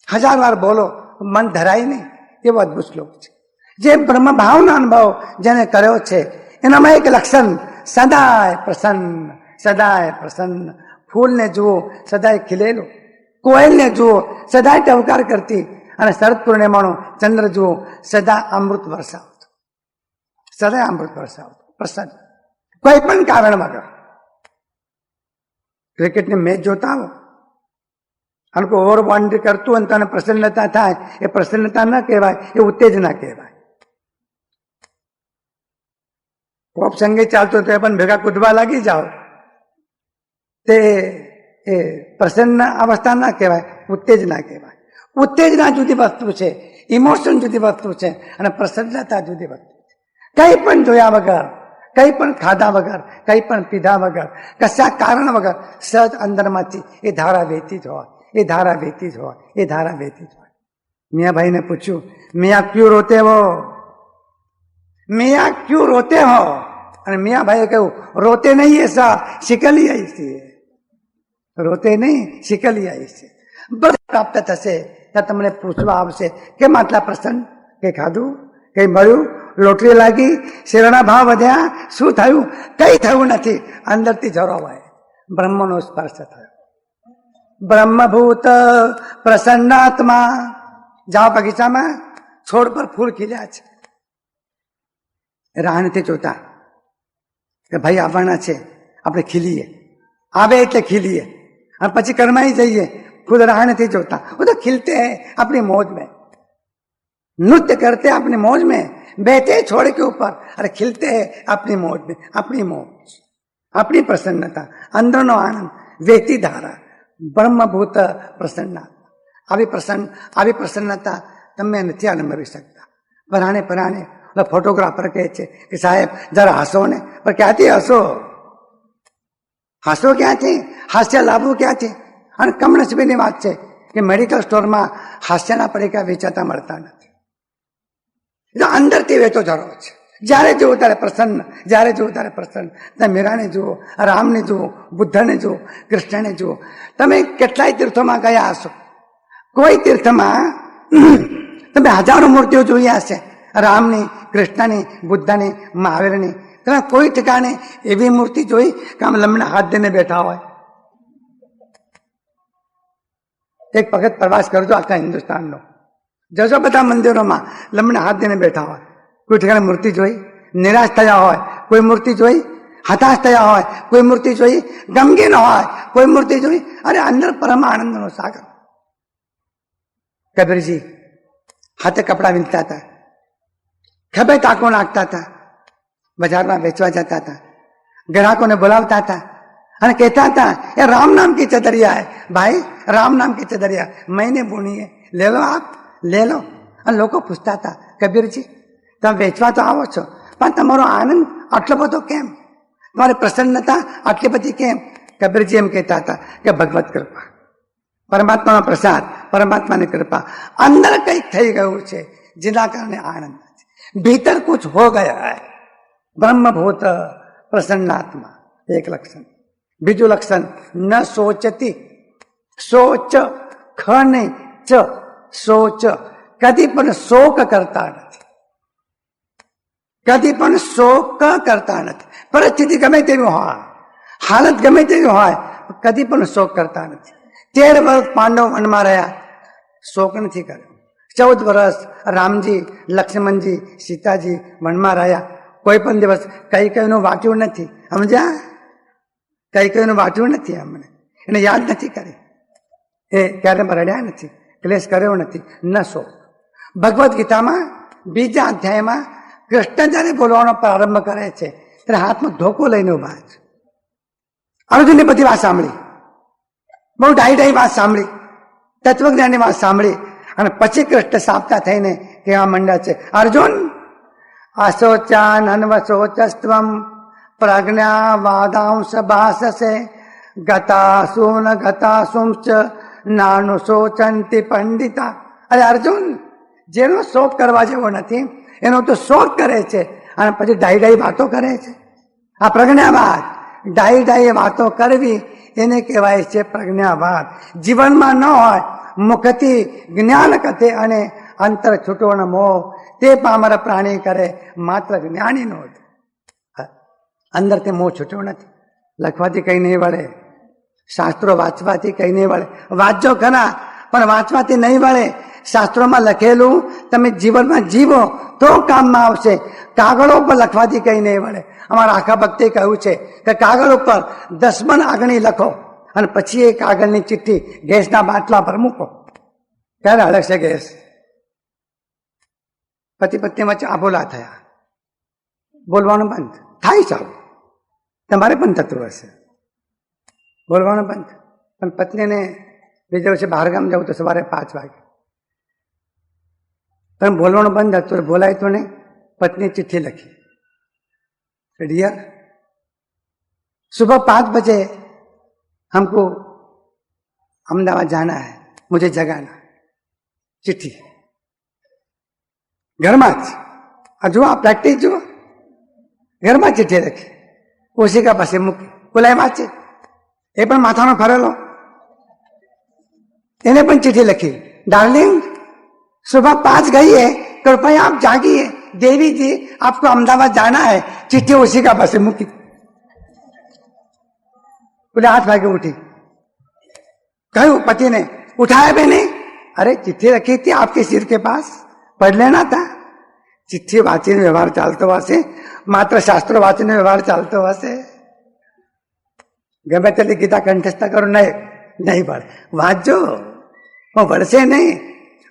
1000 વાર બોલો મન ધરાય નહીં એવો અદભુત શ્લોક છે. જે બ્રહ્મ ભાવનો અનુભવ જેને કર્યો છે એનામાં એક લક્ષણ સદાય પ્રસન્ન, સદાય પ્રસન્ન. ફૂલને જુઓ સદાય ખીલેલો, કોયલને જુઓ સદાય ટવકાર કરતી, અને શરદ પૂર્ણિમાનો ચંદ્ર જુઓ સદા અમૃત વરસાવતો, સદાય અમૃત વરસાવતો, પ્રસન્ન, કોઈ પણ કારણ વગર. ક્રિકેટની મેચ જોતા આવો અને કોઈ ઓવર બાઉન્ડ્રી કરતું અને તને પ્રસન્નતા થાય, એ પ્રસન્નતા ન કહેવાય, એ ઉત્તેજના કહેવાય. પોપ સંગીત ચાલતું તો એ પણ ભેગા કૂદવા લાગી જાઓ, તે એ પ્રસન્ન અવસ્થા ના કહેવાય, ઉત્તેજના કહેવાય. ઉત્તેજના જુદી વસ્તુ છે, ઇમોશન જુદી વસ્તુ છે, અને પ્રસન્નતા જુદી વસ્તુ છે. કંઈ પણ જોયા વગર, કંઈ પણ ખાધા વગર, કંઈ પણ પીધા વગર, કશા કારણ વગર સહજ અંદરમાંથી એ ધારા વહેતી જ હોય, એ ધારા વહેતી જ હોય, એ ધારા વહેતી જ હોય. મિયાભાઈને પૂછ્યું, મિયા ક્યું રોતે હો, મિયા ક્યું રોતે હો? અને મિયાભાઈએ કહ્યું, રોતે નહીં એસા શિકલી આવી છે, રોતે નહીં શિકલી આવી છે. બધું પ્રાપ્ત થશે ત્યાં તમને પૂછવા આવશે કેમ આટલા પ્રસન્ન, કઈ ખાધું, કઈ મળ્યું, લોટરી લાગી, શેરના ભાવ વધ્યા, શું થયું? કઈ થયું નથી. અંદરથી જરોવાય બ્રહ્મનો સ્પર્શ થયો. બ્રહ્મભૂત પ્રસન્નાત્મા. જાઓ બગીચામાં, છોડ પર ફૂલ ખીલ્યા છે, રાહ નથી જોતા કે ભાઈ આવવાના છે, આપણે ખીલીએ, આવે એટલે ખીલીએ, और પછી कर्माई जाइए, खुद राह नहीं जोता, वो तो खिलते हैं अपनी मौज में, नृत्य करते हैं अपनी मौज में, बैठे छोड़ के ऊपर, अरे खिलते हैं अपनी मौज में, अपनी मौज, अपनी प्रसन्नता, अंदर नो आनंद, व्यक्ति धारा, ब्रह्मभूत प्रसन्नता. આવી પ્રસન્નતા તમે નથી અનુભવી શકતા. પરાણે ફોટોગ્રાફર કહે છે કે સાહેબ જરા હસો ને, પણ ક્યાંથી હસો? હસો ક્યાંથી? હાસ્ય લાભો ક્યાંથી? અને કમનસીબીની વાત છે કે મેડિકલ સ્ટોરમાં હાસ્યના પડીકા વેચાતા મળતા નથી. અંદરથી વેચો જરો છે. જ્યારે જુઓ ત્યારે પ્રસન્ન, જ્યારે જુઓ ત્યારે પ્રસન્ન. તમે મીરાને જુઓ, રામને જુઓ, બુદ્ધને જુઓ, કૃષ્ણને જુઓ. તમે કેટલાય તીર્થોમાં ગયા હશો, કોઈ તીર્થમાં તમે હજારો મૂર્તિઓ જોઈ હશે, રામની, કૃષ્ણની, બુદ્ધની, મહાવીરની. તમે કોઈ ઠેકાણે એવી મૂર્તિ જોઈ કે આમ લમણે હાથ દઈને બેઠા હોય? એક વખત પ્રવાસ કરજો આખા હિન્દુસ્તાનનો, જજો બધા મંદિરોમાં, લમણે હાથ દઈને બેઠા હોય. કોઈ ઠેકાણે મૂર્તિ જોઈ? નિરાશ થયા હોય કોઈ મૂર્તિ જોઈ? હતાશ થયા હોય કોઈ મૂર્તિ જોઈ? ગમગીન હોય કોઈ મૂર્તિ જોઈ? અરે અંદર પરમ આનંદનો સાગર. કબીરજી હાથે કપડા વીંધતા હતા, ખભે ટાંકો નાખતા હતા, બજારમાં વેચવા જતા હતા, ગ્રાહકોને બોલાવતા હતા અને કહેતા હતા એ રામ નામ કી ચદરિયા હૈ ભાઈ, રામ નામ કી ચદરિયા मैंने बुनी है, ले लो आप, ले लो. અને લોકો પૂછતા હતા કબીરજી તમે વેચવા તો આવો છો, પણ તમારો આનંદ આટલો બધો કેમ, તમારી પ્રસન્નતા આટલી બધી કેમ? કબીરજી એમ કહેતા હતા કે ભગવત કૃપા, પરમાત્માનો પ્રસાદ, પરમાત્માની કૃપા. અંદર કંઈક થઈ ગયું છે જેના કારણે આનંદ છે. ભીતર કુછ હો ગયા હૈ. બ્રહ્મભૂત પ્રસન્નાત્મા એક લક્ષણ. બીજું લક્ષણ ન સોચતી, સોચ ખને ચ, સોચ કદી પણ શોક કરતા નથી, કદી પણ શોક કરતા નથી. પરિસ્થિતિ ગમે તેવી હોય, હાલત ગમે તેવી હોય, કદી પણ શોક કરતા નથી. 13 વર્ષ પાંડવ વનમાં રહ્યા, શોક નથી કર્યો. 14 વર્ષ રામજી, લક્ષ્મણજી, સીતાજી વનમાં રહ્યા, કોઈ પણ દિવસ કઈ કઈનું વાંચ્યું નથી. સમજ્યા? કઈ કઈનું વાંચ્યું નથી, અમને એને યાદ નથી કરી, એ ક્યારે રડ્યા નથી, ક્લેશ કર્યો નથી, ન શોક. ભગવદ્ ગીતામાં 2જા અધ્યાયમાં કૃષ્ણ જયારે બોલવાનો પ્રારંભ કરે છે ત્યારે હાથમાં ધોકો લઈને ઉભા છે. અર્જુનની બધી વાત સાંભળી, બહુ ડાઈ વાત સાંભળી, તત્વજ્ઞાનની વાત સાંભળી, અને પછી કૃષ્ણ સાપતા થઈને કહેવા માંડ્યા છે, અર્જુન અશોચાન અન્વશોચસ્ત્વમ પ્રજ્ઞા વાદાંશ ભાષસે ગતાસુન ગતાસુંચ નાનુ શોચંતી પંડિતા. અરે અર્જુન, જેનો શોક કરવા જેવો નથી એનો તો શોક કરે છે અને પછી ડાઈ વાતો કરે છે. આ પ્રજ્ઞાવાદ, ડાઈ વાતો કરવી એને કહેવાય છે પ્રજ્ઞાવાદ. જીવનમાં ન હોય, મુખથી જ્ઞાન કથે અને અંતર છૂટોનો મોહ, તે પામર પ્રાણી કરે માત્ર જ્ઞાનીનો જ. અંદરથી મોહ છૂટ્યો નથી. લખવાથી કઈ નહીં વળે, શાસ્ત્રો વાંચવાથી કઈ નહીં વળે. વાંચજો ખરા, પણ વાંચવાથી નહીં વળે. શાસ્ત્રોમાં લખેલું તમે જીવનમાં જીવો તો કામમાં આવશે. કાગળો પર લખવાથી કઈ નહીં વળે. અમારા આખા ભક્તે કહ્યું છે કે કાગળ ઉપર 10 મણ આગણી લખો અને પછી એ કાગળની ચિઠ્ઠી ગેસના બાટલા પર મૂકો, ત્યારે હળગશે ગેસ. પતિ પત્ની વચ્ચે આબોલા થયા, બોલવાનું બંધ થાય જાવ, તમારે પણ થતું હશે, બોલવાનું બંધ. પણ પત્નીને બીજા વર્ષે બહારગામ જવું તો સવારે 5 વાગે, પણ બોલવાનું બંધ હતું, બોલાય તો નહીં. पत्नी चिट्ठी लिखी, डियर सुबह 5 बजे हमको अहमदाबाद जाना है, मुझे जगाना. चिट्ठी घर में जो आप प्रैक्टिस जो घर में चिट्ठी लखी, उसी का पास मूकी बोला वाँचे ए पण माथानो फरेलो, એને પણ चिट्ठी लखी, डार्लिंग सुबह 5 गई है, कृपया आप जागिए, देवी जी आपको अहमदाबाद जाना है. चिट्ठी उसी का पास मूकी. बोले 8 वागे उठी, कहूं पति ने उठाया भी नहीं. अरे चिट्ठी रखी थी आपके सिर के पास, पढ़ लेना था. चिट्ठी वाँचीने व्यवहार चालतो हशे, मात्र शास्त्रो वाँचीने व्यवहार चालतो हशे. गमे तेटली गीता कंठस्थ करो, नहीं पढ़े वाँचो, वो वरसे नहीं,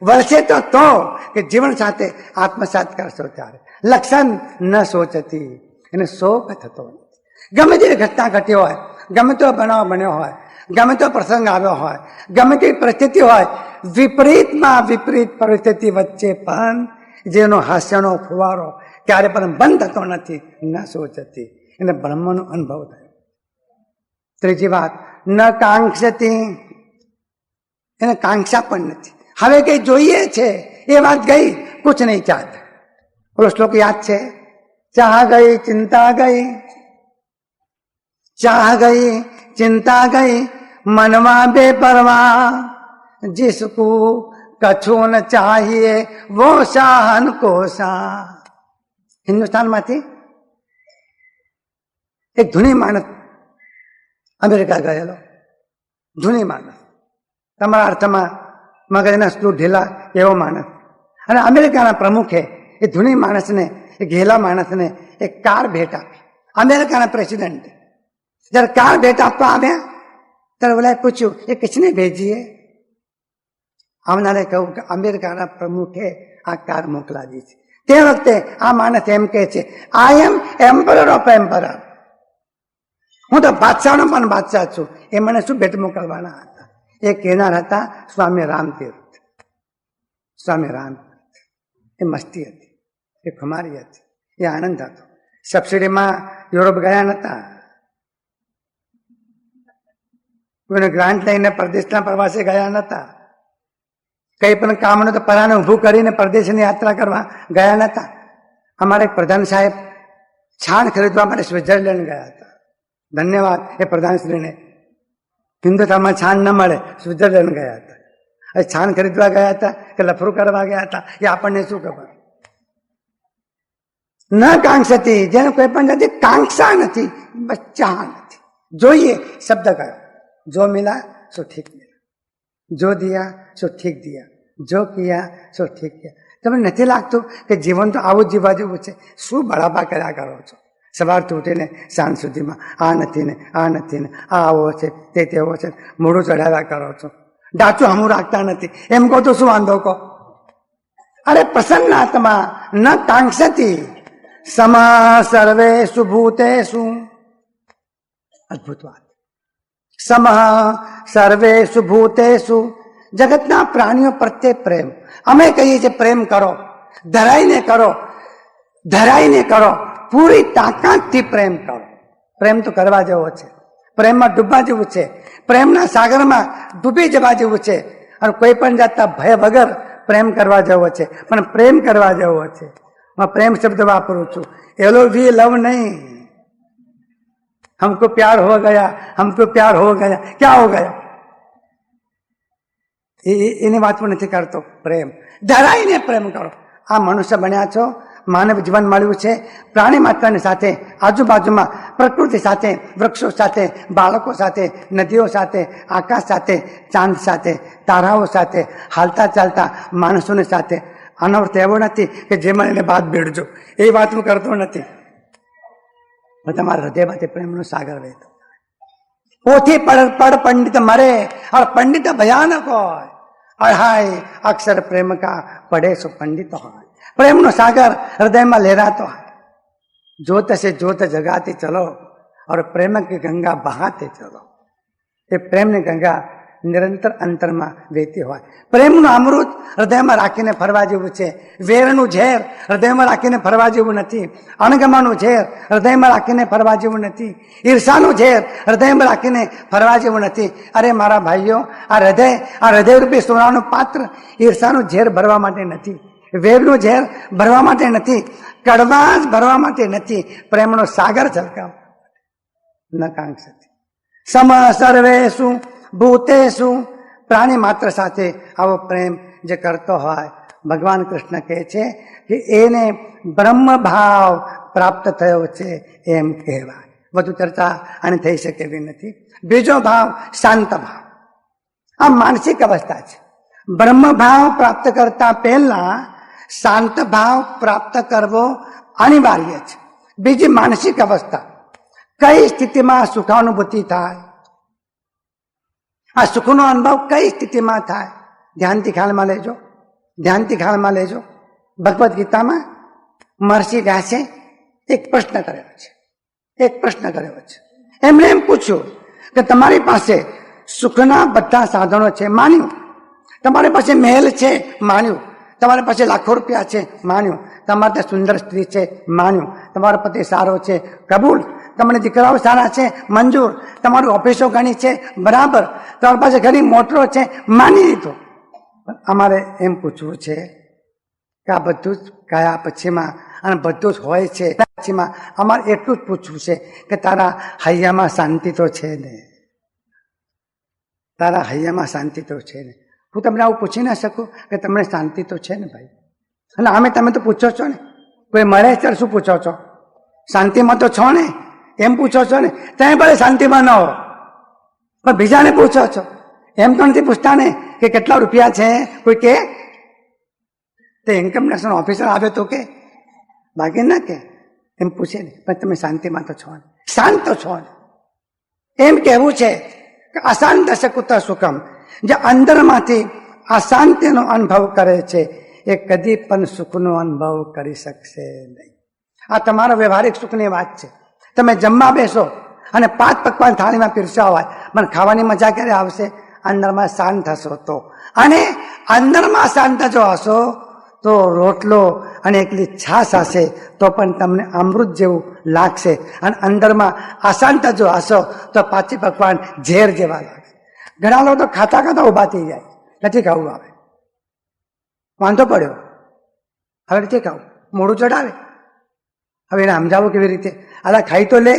वरसे तो કે જીવન સાથે આત્મસાત કરશો ત્યારે. લક્ષણ ન સોચતી, એને શોક થતો નથી. ગમે તેવી ઘટના ઘટી હોય, ગમે તેવો બનાવ બન્યો હોય, ગમે તેવો પ્રસંગ આવ્યો હોય, ગમે તેવી પરિસ્થિતિ હોય, વિપરીતમાં વિપરીત પરિસ્થિતિ વચ્ચે પણ જેનો હાસ્યનો ફુવારો ક્યારે પણ બંધ થતો નથી, ન સોચતી, એને બ્રહ્મનો અનુભવ થયો. ત્રીજી વાત, ન કાંક્ષતી, એને કાંક્ષા પણ નથી. હવે કઈ જોઈએ છે એ વાત ગઈ, कुछ नहीं चाहता. बोलो श्लोक याद છે, चाह गई चिंता गई, चाह गई चिंता गई, मनवा बेपरवाह, जिसको कछु न चाहिए वो शाहन को शाह. हिंदुस्तान માંથી એક ધૂની માણસ અમેરિકા ગયેલો, ધૂની માણસ, તમારા અર્થમાં મગજના સ્ક્રૂ ઢીલા એવો માણસ. અને અમેરિકાના પ્રમુખે એ ધૂની માણસને, એ ઘેલા માણસને એક કાર ભેટ આપી. અમેરિકાના પ્રેસિડેન્ટે જયારે કાર ભેટ આપવા આવ્યા ત્યારે બોલાએ પૂછ્યું એ કિસને ભેજીએ? આવનારે કહ્યું કે અમેરિકાના પ્રમુખે આ કાર મોકલાવી છે. તે વખતે આ માણસ એમ કહે છે, આઈ એમ એમ્પરર ઓફ એમ્પરર, હું તો બાદશાહનો પણ બાદશાહ છું. એ મને શું ભેટ મોકલવાના હતા? એ કહેનાર હતા સ્વામી રામતીર્થ. સ્વામી રામ એ મસ્તી હતી, એ ખુમારી હતી, એ આનંદ હતો. સબસિડીમાં યુરોપ ગયા નતા, કોઈને ગ્રાન્ટ લઈને પરદેશના પ્રવાસે ગયા નતા, કઈ પણ કામનું તો પરાને ઊભું કરીને પરદેશની યાત્રા કરવા ગયા નતા. અમારે એક પ્રધાન સાહેબ છાણ ખરીદવા માટે સ્વિટ્ઝરલેન્ડ ગયા હતા. ધન્યવાદ એ પ્રધાનશ્રીને. હિન્દુસ્તાનમાં છાણ ન મળે, સ્વિટ્ઝરલેન્ડ ગયા હતા. છાણ ખરીદવા ગયા હતા કે લફરું કરવા ગયા હતા એ આપણને શું ખબર. ન કાંક્ષતી, જેને કોઈ પણ જાતિ કાંક્ષા નથી, બસ ચાહ નથી. જોઈએ શબ્દ કયો, જો મિલા સો ઠીક મિલા, જો દિયા સો ઠીક દિયા, જો કિયા સો ઠીક કિયા. તમને નથી લાગતું કે જીવન તો આવું જીવવા જેવું છે? શું બળાપા કર્યા કરો છો સવારથી ઉઠીને સાંજ સુધીમાં? આ નથી ને આ નથી ને આ આવો છે તે તેવો છે, મોઢું ચડાવ્યા કરો છો, ડાચું હમું રાખતા નથી. એમ કહો તો શું વાંધો કહો? અરે પ્રસન્ન આત્મા ન કાંક્ષતી, સમા સર્વેષુ ભૂતેષુ. અદભુત વાત. સમઃ સર્વેષુ ભૂતેષુ, જગતના પ્રાણીઓ પ્રત્યે પ્રેમ. અમે કહીએ છીએ પ્રેમ કરો, ધરાઈને કરો, ધરાઈને કરો, પૂરી તાકાતથી પ્રેમ કરો. પ્રેમ તો કરવા જેવો છે, પ્રેમમાં ડૂબવા જેવું છે, પ્રેમના સાગરમાં ડૂબી જવા જેવું છે. અને કોઈ પણ જાતના ભય વગર પ્રેમ કરવા જેવો છે. પણ પ્રેમ કરવા જેવો છે, હું પ્રેમ શબ્દ વાપરું છું, એલો વી લવ નહીં. हमको प्यार हो गया, हमको प्यार हो गया, क्या हो गया? એની વાત પણ નથી કરતો. પ્રેમ ધરાઈને પ્રેમ કરો. આ મનુષ્ય બન્યા છો, માનવ જીવન મળ્યું છે, પ્રાણી માત્રની સાથે, આજુબાજુમાં પ્રકૃતિ સાથે, વૃક્ષો સાથે, બાળકો સાથે, નદીઓ સાથે, આકાશ સાથે, ચાંદ સાથે, તારાઓ સાથે, હાલતા ચાલતા માણસોની સાથે. આનો અર્થ એવો નથી કે જેમાં એને બાદ ભેડજો, એ વાત હું કરતો નથી. તમારા હૃદયમાંથી પ્રેમનો સાગર વહેતો. પોથી પડ પંડિત મરે, और पंडित भयानक હોય. અઢાઈ અક્ષર પ્રેમ કા પડે સો પંડિત હોય. પ્રેમનો સાગર હૃદયમાં લહેરાતો હોય. ज्योत से ज्योत जगाते चलो और प्रेम की गंगा बहाते चलो। ये प्रेम ने गंगा निरंतर अंतરમાં વહેતી હોય। પ્રેમનું અમૃત હૃદયમાં રાખીને ફરવા જેવું છે। વેરનું ઝેર હૃદયમાં રાખીને ફરવા જેવું નથી। અણગમાનું ઝેર હૃદયમાં રાખીને ફરવા જેવું નથી। ઈર્ષાનું ઝેર હૃદયમાં રાખીને ફરવા જેવું નથી। અરે મારા ભાઈઓ, આ હૃદયરૂપી સોનાનું પાત્ર ઈર્ષાનું ઝેર ભરવા માટે નથી, વેરનું ઝેર ભરવા માટે નથી, કડવાશ ભરવા માટે નથી, પ્રેમનો સાગર છલકાવવા ન કાંક્ષતી। સમ સર્વેષુ ભૂતેષુ, પ્રાણી માત્ર સાથે આવો પ્રેમ જે કરતો હોય, ભગવાન કૃષ્ણ કહે છે કે એને બ્રહ્મ ભાવ પ્રાપ્ત થયો છે એમ કહેવાય। વધુ ચર્ચા આની થઈ શકે એવી નથી। બીજો ભાવ શાંત ભાવ, આ માનસિક અવસ્થા છે। બ્રહ્મ ભાવ પ્રાપ્ત કરતા પહેલા શાંત ભાવ પ્રાપ્ત કરવો અનિવાર્ય છે। બીજી માનસિક અવસ્થા, કઈ સ્થિતિમાં સુખાનુભૂતિ થાય, આ સુખનો અનુભવ કઈ સ્થિતિમાં થાય, ધ્યાનથી ખ્યાલમાં લેજો, ધ્યાનથી ખ્યાલમાં લેજો। ભગવદ્ ગીતામાં મહર્ષિ વ્યાસે એક પ્રશ્ન કર્યો છે, એક પ્રશ્ન કર્યો છે। એમણે એમ પૂછ્યું કે તમારી પાસે સુખના બધા સાધનો છે, માન્યું, તમારી પાસે મહેલ છે, માન્યું, તમારી પાસે લાખો રૂપિયા છે, માન્યું, તમારી પાસે સુંદર સ્ત્રી છે, માન્યું, તમારો પતિ સારો છે, કબૂલ, તમને દીકરાઓ સારા છે, મંજૂર, તમારું ઓફિસો ઘણી છે, બરાબર, તમારી પાસે ઘણી મોટરો છે, માની લીધું। અમારે એમ પૂછવું છે કે આ બધું જ ગયા પછીમાં અને બધું જ હોય છે પછીમાં અમારે એટલું જ પૂછવું છે કે તારા હૈયામાં શાંતિ તો છે ને, તારા હૈયામાં શાંતિ તો છે ને। હું તમને આવું પૂછી ના શકું કે તમને શાંતિ તો છે ને ભાઈ? અને આમે તમે તો પૂછો છો ને, કોઈ મળે ત્યારે શું પૂછો છો? શાંતિમાં તો છો ને, એમ પૂછો છો ને। તમે ભલે શાંતિમાં ન હો પણ બીજાને પૂછો છો, એમ તો નથી પૂછતા ને કે કેટલા રૂપિયા છે, કોઈ કે તે ઇન્કમ ટેક્સ ઓફિસર આવે તો કે, બાકી ના કે, એમ પૂછે ને, પણ તમે શાંતિમાં તો છો ને, શાંત તો છો ને। એમ કહેવું છે કે અશાંત સકુત સુખમ, જે અંદરમાંથી અશાંતિનો અનુભવ કરે છે એ કદી પણ સુખનો અનુભવ કરી શકશે નહીં। આ તમારો વ્યવહારિક સુખની વાત છે। તમે જમવા બેસો અને 5 પકવાન થાળીમાં પીરસ્યા હોય, પણ ખાવાની મજા ક્યારે આવશે? અંદરમાં શાંત હશો તો। અને અંદરમાં શાંત જો હશો તો રોટલો અને એકલી છાશ હશે તો પણ તમને અમૃત જેવું લાગશે। અને અંદરમાં અશાંત જો હશો તો 5 પકવાન ઝેર જેવા લાગશે। ઘણા લોકો તો ખાતા ખાતા ઉભા થઈ જાય, નથી ખાવું, આવે વાંધો પડ્યો, હવે નથી ખાવું, મોડું ચડાવે, હવે એને સમજાવું કેવી રીતે? અલા ખાઈ તો લે,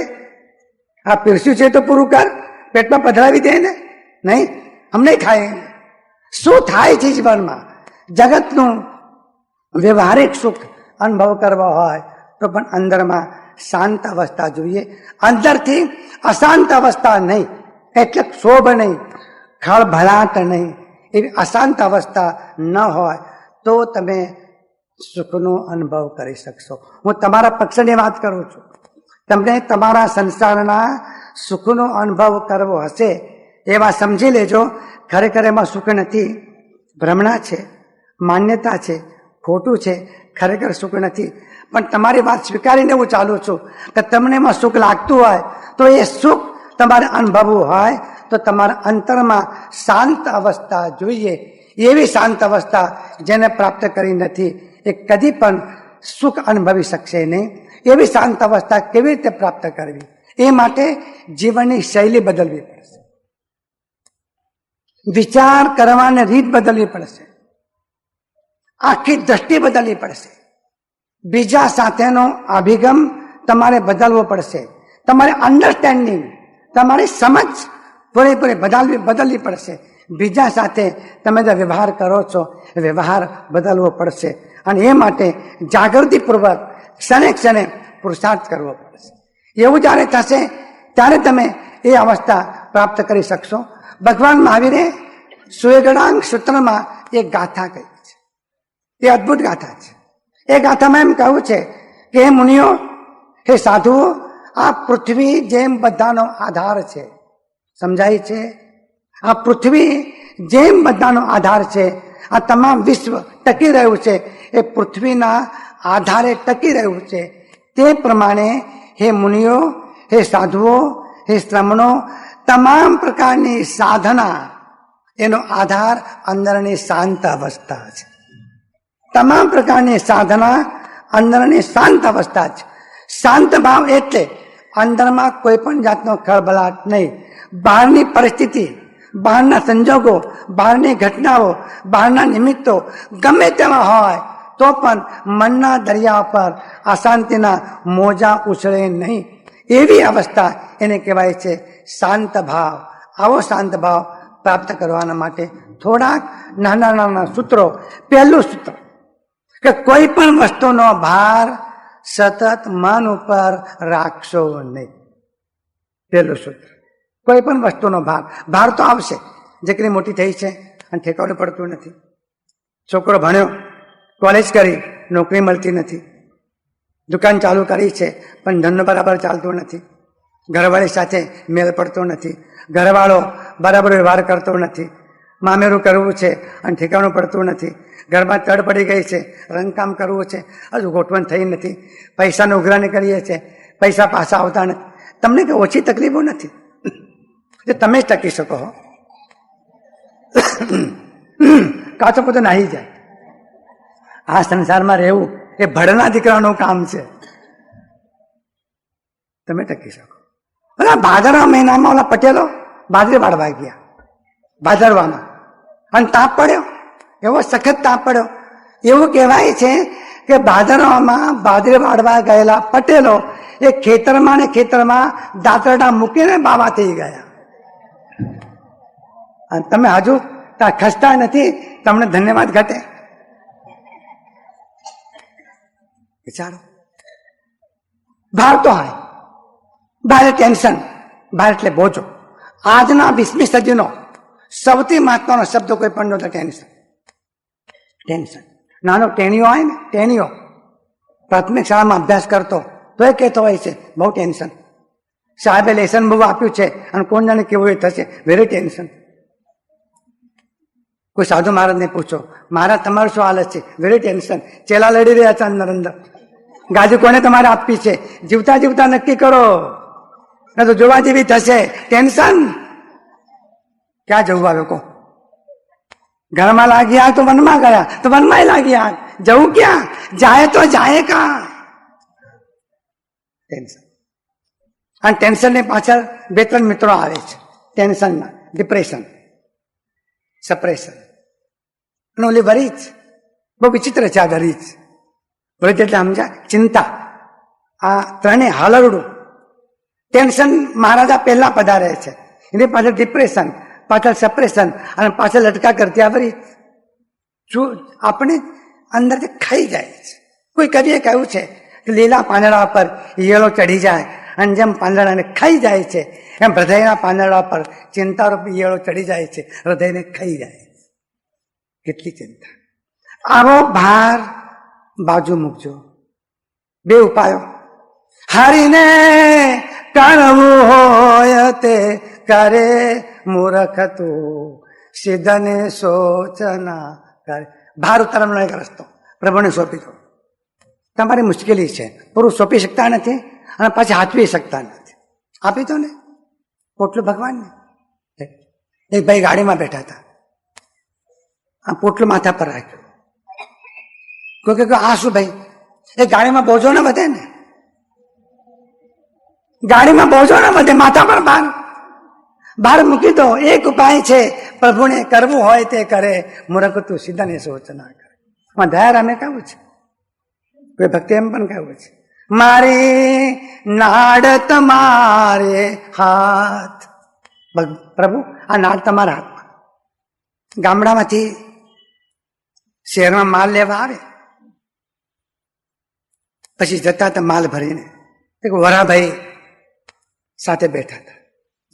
આ પીરસ્યું છે તો પૂરું કર, પેટમાં પધરાવી દે ને, નહીં હમ નહીં ખાય। શું થાય છે જીવનમાં? જગતનું વ્યવહારિક સુખ અનુભવ કરવો હોય તો પણ અંદરમાં શાંત અવસ્થા જોઈએ। અંદરથી અશાંત અવસ્થા નહીં, એટલે ક્ષોભ નહીં, ખળભળાટ નહીં, એવી અશાંત અવસ્થા ન હોય તો તમે સુખનો અનુભવ કરી શકશો। હું તમારા પક્ષની વાત કરું છું। તમને તમારા સંસારના સુખનો અનુભવ કરવો હશે એવા સમજી લેજો, ખરેખર એમાં સુખ નથી, ભ્રમણા છે, માન્યતા છે, ખોટું છે, ખરેખર સુખ નથી। પણ તમારી વાત સ્વીકારીને હું ચાલું છું કે તમને એમાં સુખ લાગતું હોય તો એ સુખ તમારે અનુભવવું હોય તો તમારા અંતરમાં શાંત અવસ્થા જોઈએ। એવી શાંત અવસ્થા જેને પ્રાપ્ત કરી નથી એ કદી પણ સુખ અનુભવી શકશે નહીં। એવી શાંત અવસ્થા કેવી રીતે પ્રાપ્ત કરવી? એ માટે જીવનની શૈલી બદલવી પડશે, વિચાર કરવાની રીત બદલવી પડશે, આખી દ્રષ્ટિ બદલવી પડશે, બીજા સાથેનો અભિગમ તમારે બદલવો પડશે, તમારે અન્ડરસ્ટેન્ડિંગ, તમારી સમજ પૂરેપૂરી બદલવી પડશે। બીજા સાથે તમે જે વ્યવહાર કરો છો એ વ્યવહાર બદલવો પડશે અને એ માટે જાગૃતિપૂર્વક ક્ષણે ક્ષણે પુરુષાર્થ કરવો પડશે। એવું જ્યારે થશે ત્યારે તમે એ અવસ્થા પ્રાપ્ત કરી શકશો। ભગવાન મહાવીરે સુયગણાંગ સૂત્રમાં એક ગાથા કહી છે, એ અદ્ભુત ગાથા છે। એ ગાથામાં એમ કહ્યું છે કે હે મુનિઓ, હે સાધુઓ, આ પૃથ્વી જેમ બધાનો આધાર છે, સમજાય છે? આ પૃથ્વી જેમ બધાનો આધાર છે, આ તમામ વિશ્વ ટકી રહ્યું છે એ પૃથ્વીના આધારે ટકી રહ્યું છે। તે પ્રમાણે હે મુનિઓ, હે સાધુઓ, હે શ્રમણો, તમામ પ્રકારની સાધના એનો આધાર અંદરની શાંત અવસ્થા છે. તમામ પ્રકારની સાધના અંદરની શાંત અવસ્થા છે. શાંત ભાવ એટલે અંદરમાં કોઈ પણ જાતનો ખળભળાટ નહીં. બહારની પરિસ્થિતિ, બહારના સંજોગો, બહારની ઘટનાઓ, બહારના નિમિત્તો ગમે તેમાં હોય તો પણ મનના દરિયા પર અશાંતિના મોજા ઉછળે નહીં. એવી અવસ્થા એને કહેવાય છે શાંત ભાવ. આવો શાંત ભાવ પ્રાપ્ત કરવાના માટે થોડાક નાના નાના સૂત્રો. પહેલું સૂત્ર કે કોઈ પણ વસ્તુનો ભાર સતત મન ઉપર રાખશો નહીં. પહેલું સૂત્ર. કોઈ પણ વસ્તુનો ભાર તો આવશે. દીકરી મોટી થઈ છે અને ઠેકાણું પડતું નથી. છોકરો ભણ્યો, કોલેજ કરી, નોકરી મળતી નથી. દુકાન ચાલુ કરી છે પણ ધંધો બરાબર ચાલતો નથી. ઘરવાળી સાથે મેળ પડતો નથી. ઘરવાળો બરાબર વ્યવહાર કરતો નથી. મામેરું કરવું છે અને ઠેકાણું પડતું નથી. ઘરમાં તડ પડી ગઈ છે, રંગકામ કરવું છે, હજુ ગોઠવણ થઈ નથી. પૈસાનો ઉઘરાણી કરીએ છીએ, પૈસા પાછા આવતા નથી. તમને કે ઓછી તકલીફો નથી, જે તમે જ ટકી શકો. કાચો પોતે નાહી જાય. આ સંસારમાં રહેવું એ ભણના દીકરાનું કામ છે. તમે ટકી શકો. ભાદરવા મહિનામાં ઓલા પટેલો બાજરી વાળવા ગયા, ભાદરવામાં, અને તાપ પડ્યો, એવો સખત તાપ પડ્યો. એવું કહેવાય છે કે ભાદરવામાં બાજરી વાળવા ગયેલા પટેલો એ ખેતરમાં ને ખેતરમાં દાંતરડા મૂકીને બાવા થઈ ગયા. અને તમે હજુ ત્યાં ખસતા નથી, તમને ધન્યવાદ ઘટે. વિચારો. ભાર તો હોય, ભાર ટેન્શન, ભાર એટલે બોજો. આજના 20મી સદીનો સૌથી મહત્વનો શબ્દ કોઈ પણ નહોતો ટેન્શન. ટેન્શન. નાનો ટેણીઓ હોય ને, ટેણીઓ પ્રાથમિક શાળામાં અભ્યાસ કરતો તો એ કહેતો હોય છે બહુ ટેન્શન. સાહેબે લેસન બહુ આપ્યું છે અને કોણ જાણે કેવું એ થશે, વેરી ટેન્શન. કોઈ સાધુ મહારાજને પૂછો, મહારાજ તમારું શું હાલત છે? Very tension. ચેલા લડી રહ્યા છે અંદર અંદર. ગાદી કોને તમારે આપવી છે? જીવતા જીવતા નક્કી કરો, ન તો જોવા જેવી થશે. ટેન્શન. ક્યાં જવું આ લોકો? ઘરમાં લાગી આગ તો વનમાં ગયા, તો વનમાં લાગી આગ. જવું ક્યાં? જાય તો જાય ક્યાં? ટેન્શન. અને ટેન્શનની પાછળ 2-3 મિત્રો આવે છે ટેન્શનના. ડિપ્રેશન, સપ્રેશન અને ઓલી વરીજ. બહુ વિચિત્ર છે આ વરીજ. વરીજ એટલે સમજા, ચિંતા. આ ત્રણેય હાલરડું. ટેન્શન મહારાજા પહેલા પધારે છે, એની પાછળ ડિપ્રેશન, પાછળ સપ્રેશન અને પાછળ લટકા કરતી આ વરીજ. શું આપણે અંદરથી ખાઈ જાય છે. કોઈ કવિએ કહ્યું છે કે લીલા પાંદડા પર ઈયળો ચડી જાય અને જેમ પાંદડાને ખાઈ જાય છે એમ હૃદયના પાંદડા પર ચિંતારૂપી ઈયળો ચડી જાય છે, હૃદયને ખાઈ જાય છે. કેટલી ચિંતા! આવો ભાર બાજુ મૂકજો. 2 ઉપાયો. હરીને કરવું હોય તે કરે મૂર્ખ તું, સિદ્ધને સોચના કરે. ભાર ઉતારવાનો એક રસ્તો, પ્રભુને સોંપી દો. તમારી મુશ્કેલી છે, પૂરું સોંપી શકતા નથી અને પાછી હાચવી શકતા નથી. આપી દો ને પોટલું ભગવાનને. એક ભાઈ ગાડીમાં બેઠા હતા, આ પોટલું માથા પર રાખ્યું. કોઈ કે આ શું ભાઈ? એ ગાડીમાં બોજો ના વધે ને, ગાડીમાં બોજો ના વધે, માથા પર ભાર મૂકી દો. એક ઉપાય છે, પ્રભુને કરવું હોય તે કરે, મૂર્ખ તું સીધાને સોચ ના કરે. આમાં દયારામે કહ્યું છે, કોઈ ભક્તિ એમ પણ કહ્યું છે, મારી નાડ તમારે હાથ. પ્રભુ આ નાડ તમારા હાથમાં. ગામડામાંથી શહેરમાં માલ લેવા આવે, પછી જતા હતા માલ ભરીને. એક વરાભાઈ સાથે બેઠા હતા,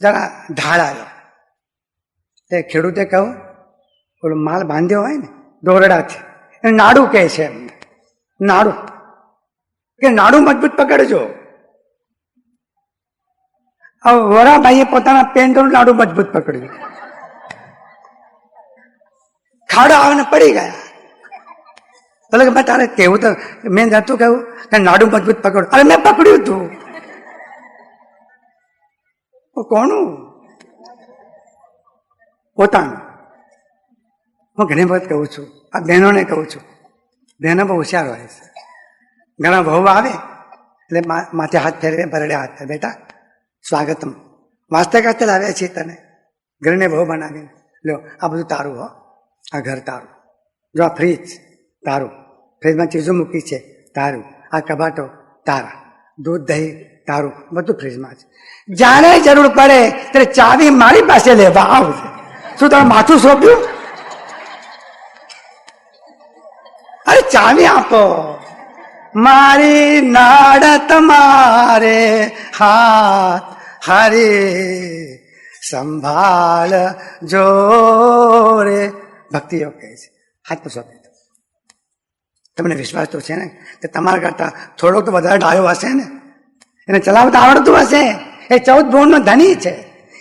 જરા ઢાળ આવ્યો. તે ખેડૂતે કહ્યું, ઓલો માલ બાંધ્યો હોય ને દોરડાથી, એને નાડું કહે છે. એમને નાડું કે નાડું મજબૂત પકડજો. હવે વરાભાઈએ પોતાના પેન્ટનું નાડું મજબૂત પકડ્યું, ખાડો આવીને પડી ગયા. ભલે કે તારે કેવું તો મેં નતું કહ્યું કે નાડું મજબૂત પકડો. અરે મેં પકડ્યું તું. કોનું? પોતાનું. હું ઘણી વખત કહું છું, આ બહેનોને કહું છું, બહેનો બહુ હોશિયાર હોય છે. ઘણા વહુ આવે એટલે માથે હાથ ફેરવે, બરડે હાથ ફેરવે, બેટા સ્વાગતમ, વાસ્તે કાસ્તે લાવ્યા છીએ તને, ઘરને બહુ બનાવીને, લો આ બધું તારું હો, આ ઘર તારું, જો આ ફ્રીજ તારું, ફ્રીજમાં ચીજો મૂકી છે તારું, આ કબાટો તારા, દૂધ દહીં તારું, બધું ફ્રીજમાં છે. જ્યારે જરૂર પડે ત્યારે ચાવી મારી પાસે લેવા આવશે. શું તમે માથું સોંપ્યું? અરે ચાવી આપો. મારી નાડ તમારે હાથ હારી સંભાળ જો રે. ભક્તિઓ કહે છે હાથ તો સોંપી દો. તમને વિશ્વાસ તો છે ને કે તમારા કરતા થોડોક તો વધારે ડાયો હશે ને, એને ચલાવતા આવડતું હશે. એ 14 ભુવનનો ધણી છે.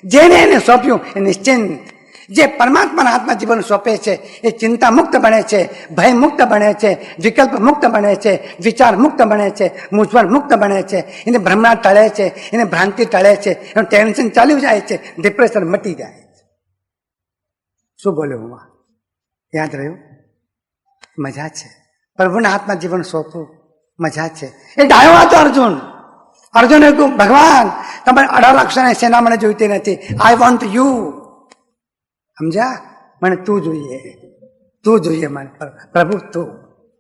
જેને એને સોંપ્યું એ નિશ્ચિંત. જે પરમાત્માના હાથમાં જીવન સોંપે છે એ ચિંતા મુક્ત બને છે, ભય મુક્ત બને છે, વિકલ્પ મુક્ત બને છે, વિચાર મુક્ત બને છે, મૂંઝવણ મુક્ત બને છે, એને ભ્રમણા ટળે છે, એને ભ્રાંતિ ટળે છે, એનું ટેન્શન ચાલ્યું જાય છે, ડિપ્રેશન મટી જાય છે. શું બોલ્યો હું? યાદ રહ્યું? મજા છે પ્રભુના હાથમાં જીવન સોંપવું, મજા છે. એ ડાયો હતો અર્જુન. અર્જુને કહ્યું ભગવાન તમારે 18 લાખ સેના મને જોઈતી નથી, આઈ વોન્ટ યુ. સમજ્યા? મને તું જોઈએ, તું જોઈએ મને પ્રભુ, તું.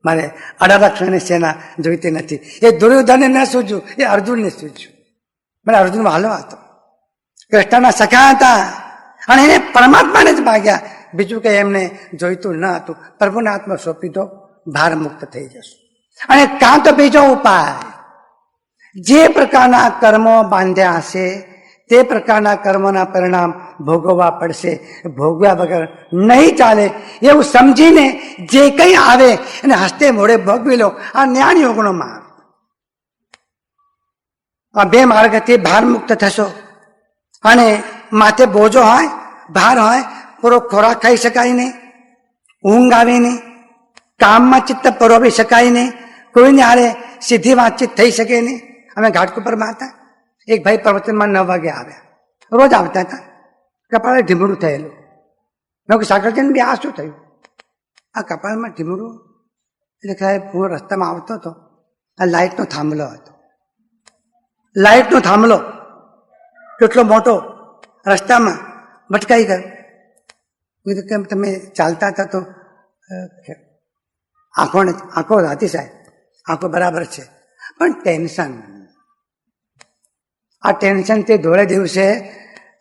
મારે 18 લાખ સેના જોઈતી નથી. એ દુર્યોધનને ન સૂજ્યું, એ અર્જુનને સૂજ્યું. મને અર્જુન વાલો હતો, કૃષ્ણના સખા હતા અને એને પરમાત્માને જ માગ્યા. બીજું કે એમને જોઈતું ન હતું. પ્રભુના હાથમાં સોંપી દો, ભાર મુક્ત થઈ જશે. અને કાં તો બીજો ઉપાય, જે પ્રકારના કર્મો બાંધ્યા હશે તે પ્રકારના કર્મોના પરિણામ ભોગવવા પડશે. ભોગવ્યા વગર નહીં ચાલે એવું સમજીને જે કંઈ આવે એને હસ્તે મોઢે ભોગવી લો. આ જ્ઞાન યોગનો માર્ગ. આ 2 માર્ગથી ભાર મુક્ત થશો. અને માથે બોજો હોય, ભાર હોય, પૂરો ખોરાક ખાઈ શકાય નહીં, ઊંઘ આવે નહીં, કામમાં ચિત્ત પરોવી શકાય નહીં, કોઈને હારે સીધી વાતચીત થઈ શકે નહીં. અમે ઘાટકુપરમાં હતા, એક ભાઈ પ્રવચનમાં 9 વાગે આવ્યા, રોજ આવતા હતા. કપાળે ઢીમડું થયેલું. મેં કહ્યું સાગરચંદ બી આ શું થયું? આ કપાળમાં ઢીમડું એટલે સાહેબ હું રસ્તામાં આવતો હતો, આ લાઇટનો થાંભલો હતો. લાઇટનો થાંભલો કેટલો મોટો રસ્તામાં ભટકાઈ ગયો. કીધું કેમ તમે ચાલતા હતા તો આંખો હતી સાહેબ, આંખો બરાબર છે પણ ટેન્શન. આ ટેન્શન તે ધોળે દિવસે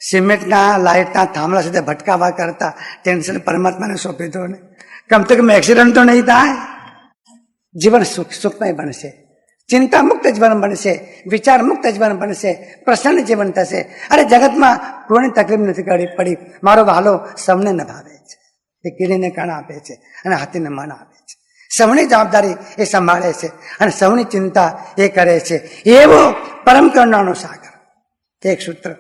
સિમેન્ટના લાઇટના થાંભલા સાથે ભટકાવા કરતા ટેન્શન પરમાત્માને સોંપી દો ને, કમ સે કમ એક્સિડન્ટ તો નહીં થાય. જીવન સુખમય બનશે, ચિંતા મુક્ત જીવન બનશે, વિચાર મુક્ત જીવન બનશે, પ્રસન્ન જીવન થશે. અરે જગતમાં કોઈને તકલીફ નથી પડી. મારો વહાલો સૌને નભાવે છે, એ કીડીને કણ આપે છે અને હાથીને મન આપે છે. સૌની જવાબદારી એ સંભાળે છે અને સૌની ચિંતા એ કરે છે. એવો પરમ કરુણાનો સાગર. એક સૂત્ર,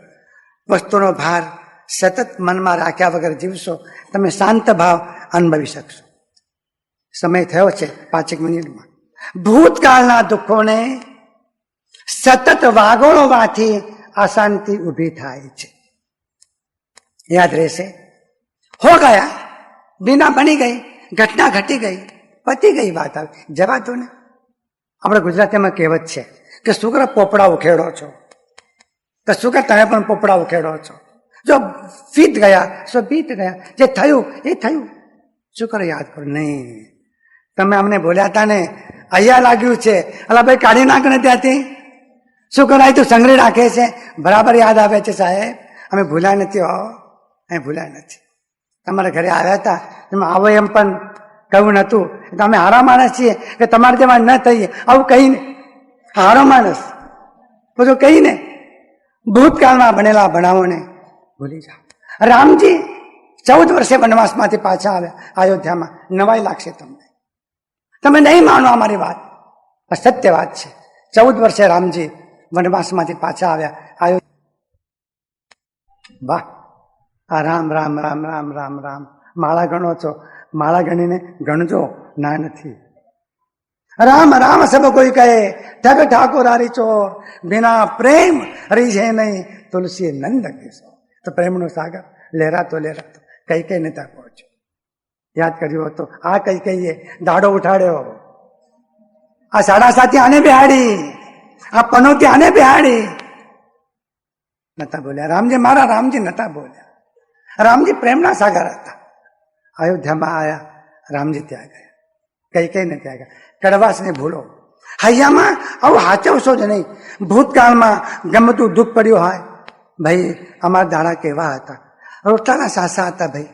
વસ્તુનો ભાર સતત મનમાં રાખ્યા વગર જીવશો, તમે શાંત ભાવ અનુભવી શકશો. સમય થયો છે 5 મિનિટમાં. ભૂતકાળના દુઃખોને સતત વાગોળવાથી અશાંતિ ઊભી થાય છે. યાદ રહેશે. હો ગયા, બીના બની ગઈ, ઘટના ઘટી ગઈ, પતી ગઈ, વાત આવી, જવા દો ને. આપણે ગુજરાતીમાં કહેવત છે કે શું કરે પોપડા ઉખેડો છો, તો શું કરે તમે પણ પોપડા ઉખેડો છો. જો વીત ગયા સો બીત ગયા, જે થયું એ થયું. શું કરે યાદ કરો. નહીં, તમે અમને બોલ્યા હતા ને અહીંયા લાગ્યું છે, અલા ભાઈ કાઢી નાખ ને ત્યાંથી. શું કરાય તું સંઘરી રાખે છે. બરાબર યાદ આવે છે સાહેબ, અમે ભૂલ્યા નથી. હો અમે ભૂલ્યા નથી. તમારા ઘરે આવ્યા હતા, તમે આવો એમ પણ કહ્યું નતું. અમે હારા માણસ છીએ કે તમારે જેવા ન થઈએ આવું કહીને, હારો માણસ બધું કહીને ભૂતકાળમાં બનેલા બનાવોને ભૂલી જાઓ. રામજી 14 વર્ષે વનવાસમાંથી પાછા આવ્યા અયોધ્યામાં. નવાઈ લાગશે તમને, તમે નહીં માનો અમારી વાત, સત્ય વાત છે. 14 વર્ષે રામજી વનવાસમાંથી પાછા આવ્યા અયોધ્યા. વાહ, આ રામ રામ રામ રામ રામ રામ માળા ગણો છો, માળા ગણીને ગણજો. ના નથી, રામ રામ સબ કોઈ કહે, ઠગ ઠાકોર આરી ચોર, બિના પ્રેમ રીઝે નહીં તુલસી નંદ કિશોર. તો પ્રેમનો સાગર લહેરાતો લહેરાતો કઈ કઈ નેતા પહોંચ્યો. યાદ કર્યો હતો આ કઈ કઈએ દાડો ઉઠાડ્યો, આ સાડા સાથી આને બેહાડી, આ પનોતી આને બેહાડી. નતા બોલ્યા રામજી, મારા રામજી નતા બોલ્યા. રામજી પ્રેમના સાગર હતા. અયોધ્યામાં આયા, રામજી ત્યાં ગયા, કઈ કઈ ને ત્યાં ગયા. કડવાશને ભૂલો, હૈયામાં આવું હાચવશો જ નહીં. ભૂતકાળમાં ગમતું દુઃખ પડ્યું હોય, ભાઈ અમારા દાડા કેવા હતા, રોટલાના સાસા હતા ભાઈ,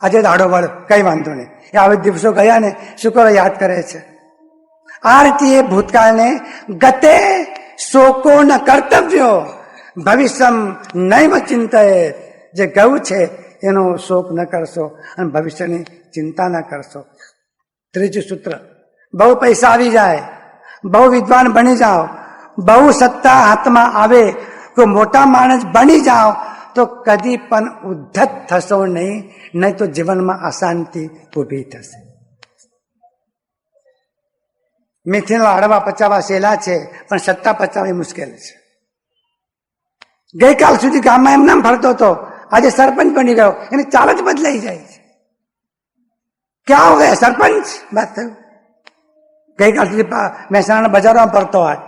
આજે દાડો વાળો કઈ વાંધો નહીં. એ આવે દિવસો ગયા ને શુક્ર યાદ કરે છે. આ રીતે એ ભૂતકાળને ગતે શોકો ન કર્તવ્યો ભવિષ્યમ નૈવ ચિંતાએ. જે ગયું છે એનો શોક ન કરશો અને ભવિષ્યની ચિંતા ન કરશો. ત્રીજું સૂત્ર, બહુ પૈસા આવી જાય, બહુ વિદ્વાન બની જાઓ, બહુ સત્તા હાથમાં આવે, કોઈ મોટા માણસ બની જાઓ તો કદી પણ ઉદ્ધત થશો નહીં તો જીવનમાં અશાંતિ ઊભી થશે. મેથીના લાડવા પચાવવા સહેલા છે, પણ સત્તા પચાવવી મુશ્કેલ છે. ગઈકાલ સુધી ગામમાં એમ નામ ફરતો હતો, આજે સરપંચ બની ગયો, એની ચાલ જ બદલાઈ જાય છે. ક્યાં હો ગયા સરપંચ? બાત થયું. ગઈકાલ સુધી મહેસાણા બજારોમાં ફરતો હોય,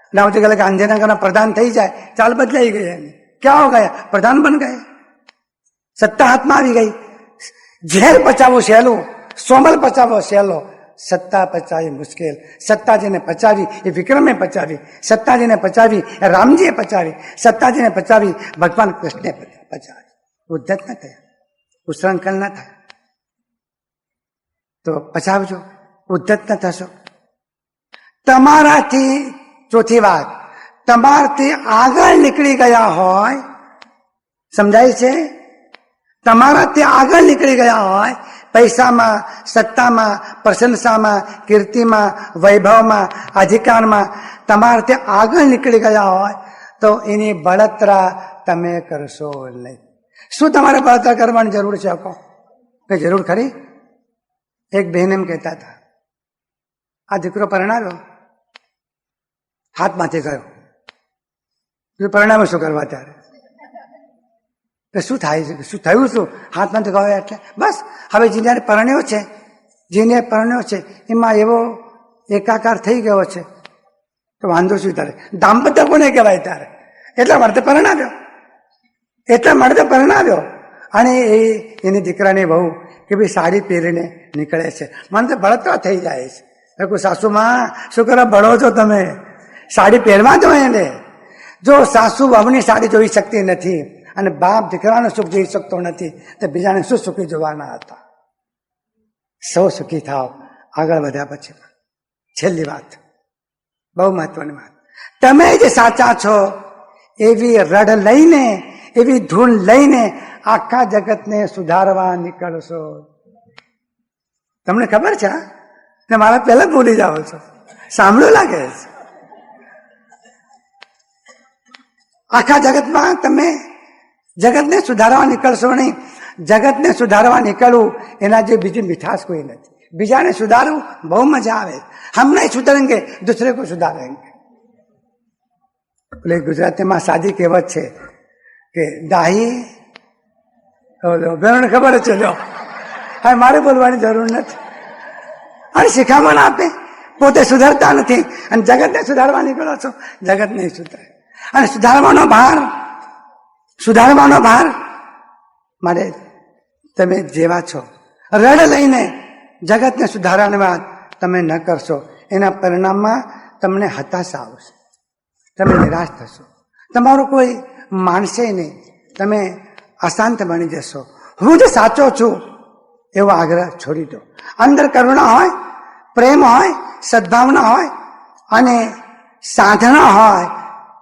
એટલે આવતીકાલે ગાંધીનગરના પ્રધાન થઈ જાય, ચાલ બદલાઈ ગઈ એની. ક્યાં હો ગયા? પ્રધાન બન ગયા, સત્તા હાથમાં આવી ગઈ. ઝેર પચાવવું સહેલું, સોમલ પચાવવો સહેલો, સત્તા પચાવી મુશ્કેલ. સત્તાજીને પચાવી એ વિક્રમે પચાવી, સત્તાજીને પચાવી એ રામજીએ પચાવી, સત્તાજીને પચાવી ભગવાન કૃષ્ણે પચાવી. ઉદ્ધત ન થયા, ઉશ્રંખલ ન થયા. તો પચાવજો, ઉદ્ધત ન થશો. તમારાથી, ચોથી વાત, તમારાથી આગળ નીકળી ગયા હોય, સમજાય છે? તમારાથી આગળ નીકળી ગયા હોય, પૈસામાં, સત્તામાં, પ્રશંસામાં, કીર્તિમાં, વૈભવમાં, અધિકારમાં તમારાથી આગળ નીકળી ગયા હોય તો એની બળતરા તમે કરશો નહીં. શું તમારે બળતરા કરવાની જરૂર છે? કહો, કઈ જરૂર ખરી? એક બહેન એમ કહેતા હતા, આ દીકરો પરણાવ્યો, હાથમાંથી ગયો, પરણાવ્યો શું કરવા? ત્યારે શું થાય છે? શું થયું? શું હાથમાંથી ગયો? એટલે બસ હવે જેને પરણ્યો છે, જેને પરણ્યો છે એમાં એવો એકાકાર થઈ ગયો છે તો વાંધો શું? તારે દાંપત્ય કોને કહેવાય? તારે એટલા માટે પરણાવ્યો, એટલા માટે પરણાવ્યો. અને એની દીકરાની બહુ કે ભાઈ સાડી પહેરીને નીકળે છે, મને તો બળતરા થઈ જાય છે. કોઈ સાસુમાં શું કરો, બળો છો તમે? સાડી પહેરવા દો એને. જો સાસુ વહુની સાડી જોઈ શકતી નથી અને બાપ દીકરાનું સુખ જોઈ શકતો નથી તો બીજાને શું સુખી જોવાના હતા? સૌ સુખી થાવ આગળ વધ્યા પછી. છેલ્લી વાત, બહુ મહત્વની વાત, તમે જે સાચા છો એવી રડ લઈને, એવી ધૂન લઈને આખા જગતને સુધારવા નીકળશો. તમને ખબર છે? ને મારા પહેલા ભૂલી જાઓ છો, સાંભળ્યું લાગે છે. આખા જગતમાં તમે જગતને સુધારવા નીકળશો નહીં. જગતને સુધારવા નીકળવું એના જે બીજી મીઠાશ કોઈ નથી. બીજાને સુધારવું બહુ મજા આવે. હમ નહીં સુધરેંગે, દૂસરે કો સુધારેંગે. એટલે ગુજરાતીમાં સાદી કહેવત છે કે દાહી, બહેનોને ખબર છે, લો હા, મારે બોલવાની જરૂર નથી. અને શિખામણ આપે, પોતે સુધરતા નથી અને જગતને સુધારવા નીકળો છો, જગત નહીં સુધરે. અને સુધારવાનો ભાર માટે તમે જેવા છો, રડ લઈને જગતને સુધારવાની વાત તમે ન કરશો, એના પરિણામમાં તમને હતાશા આવશે, તમે નિરાશ થશો, તમારું કોઈ માનશે નહીં, તમે અશાંત બની જશો. હું જ સાચો છું એવો આગ્રહ છોડી દો. અંદર કરુણા હોય, પ્રેમ હોય, સદભાવના હોય અને સાધના હોય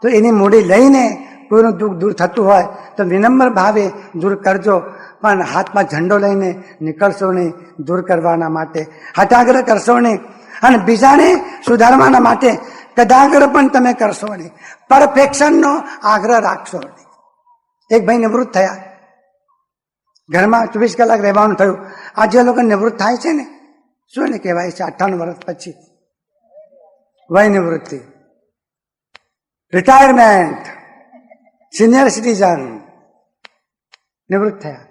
તો એની મૂડી લઈને કોઈનું દુઃખ દૂર થતું હોય તો વિનમ્ર ભાવે દૂર કરજો. પણ હાથમાં ઝંડો લઈને નીકળશો નહીં દૂર કરવાના માટે, હઠાગ્રહ કરશો નહીં અને બીજાને સુધારવાના માટે કદાગ્રહ પણ તમે કરશો નહીં. પરફેક્શનનો આગ્રહ રાખશો નહીં. એક ભાઈ નિવૃત્ત થયા, ઘરમાં 24 કલાક રહેવાનું થયું. આ જે લોકો નિવૃત્ત થાય છે ને, શું એને કહેવાય છે? 58 વર્ષ પછી વય નિવૃત્તિ, રિટાયરમેન્ટ, સિનિયર સિટીઝન, નિવૃત્ત થયા.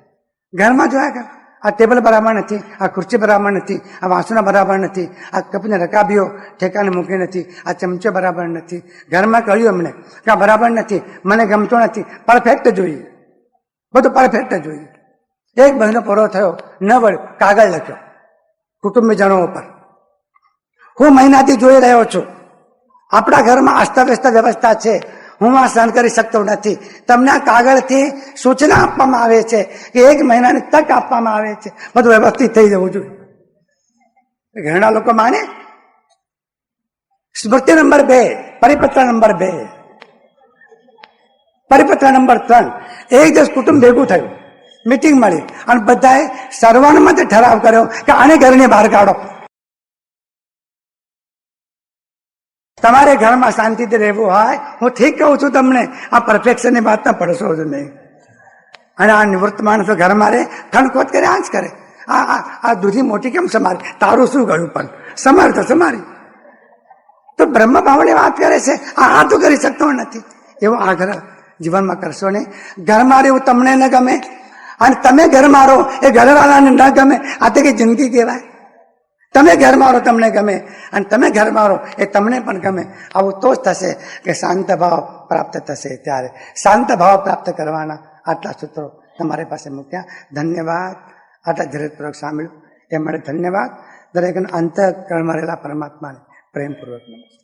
ઘરમાં જોયા કર, આ ટેબલ બરાબર નથી, આ ખુરશી બરાબર નથી, આ વાસણો બરાબર નથી, આ કપને રકાબીઓ ઠેકાને મૂકી નથી, આ ચમચો બરાબર નથી. ઘરમાં કહ્યું એમને કે આ બરાબર નથી, મને ગમતો નથી, પરફેક્ટ જોઈએ, બધું પરફેક્ટ જોઈએ. એક મહિનો પૂરો થયો, ન વળ્યો, કાગળ લખ્યો કુટુંબીજનો ઉપર, હું મહિનાથી જોઈ રહ્યો છું આપણા ઘરમાં અસ્તવ્યસ્ત વ્યવસ્થા છે, હું આ સહન કરી શકતો નથી. તમને આ કાગળથી સૂચના આપવામાં આવે છે કે એક મહિનાની તક આપવામાં આવે છે, બધું વ્યવસ્થિત થઈ જવું જોઈએ. ઘણા લોકો માને. સ્મૃતિ નંબર 2, પરિપત્ર નંબર 2, પરિપત્ર નંબર 3. એક દિવસ કુટુંબ ભેગું થયું, મીટિંગ મળી અને બધાએ સર્વાનુમતે ઠરાવ કર્યો કે આને ઘરની બહાર કાઢો. તમારે ઘરમાં શાંતિથી રહેવું હોય, હું ઠીક કહું છું તમને, આ પરફેક્શનની વાતમાં પડશો જ નહીં. અને આ નિવૃત્ત માણસો ઘરમાં રહે, ખણખોત કરે, આ જ કરે. આ દૂધી મોટી કેમ સમારી, તારું શું ગયું, પણ સમારી તો સમારી. તો બ્રહ્મ ભાવની વાત કરે છે, આ તો કરી શકતો નથી. એવો આગ્રહ જીવનમાં કરશો નહીં. ઘરમાં રહેવું તમને ન ગમે અને તમે ઘરમાં રહો એ ઘરવાળાને ન ગમે, આ તો કઈ જિંદગી કહેવાય? તમે ઘરમાં રહો તમને ગમે અને તમે ઘરમાં રહો એ તમને પણ ગમે. આવું તો જ થશે કે શાંત ભાવ પ્રાપ્ત થશે. ત્યારે શાંત ભાવ પ્રાપ્ત કરવાના આટલા સૂત્રો તમારી પાસે મૂક્યા. ધન્યવાદ. આટલા ધીરજપૂર્વક સાંભળ્યું એ માટે ધન્યવાદ. દરેકના અંતઃકરણમાં રહેલા પરમાત્માને પ્રેમપૂર્વક નમસ્કાર.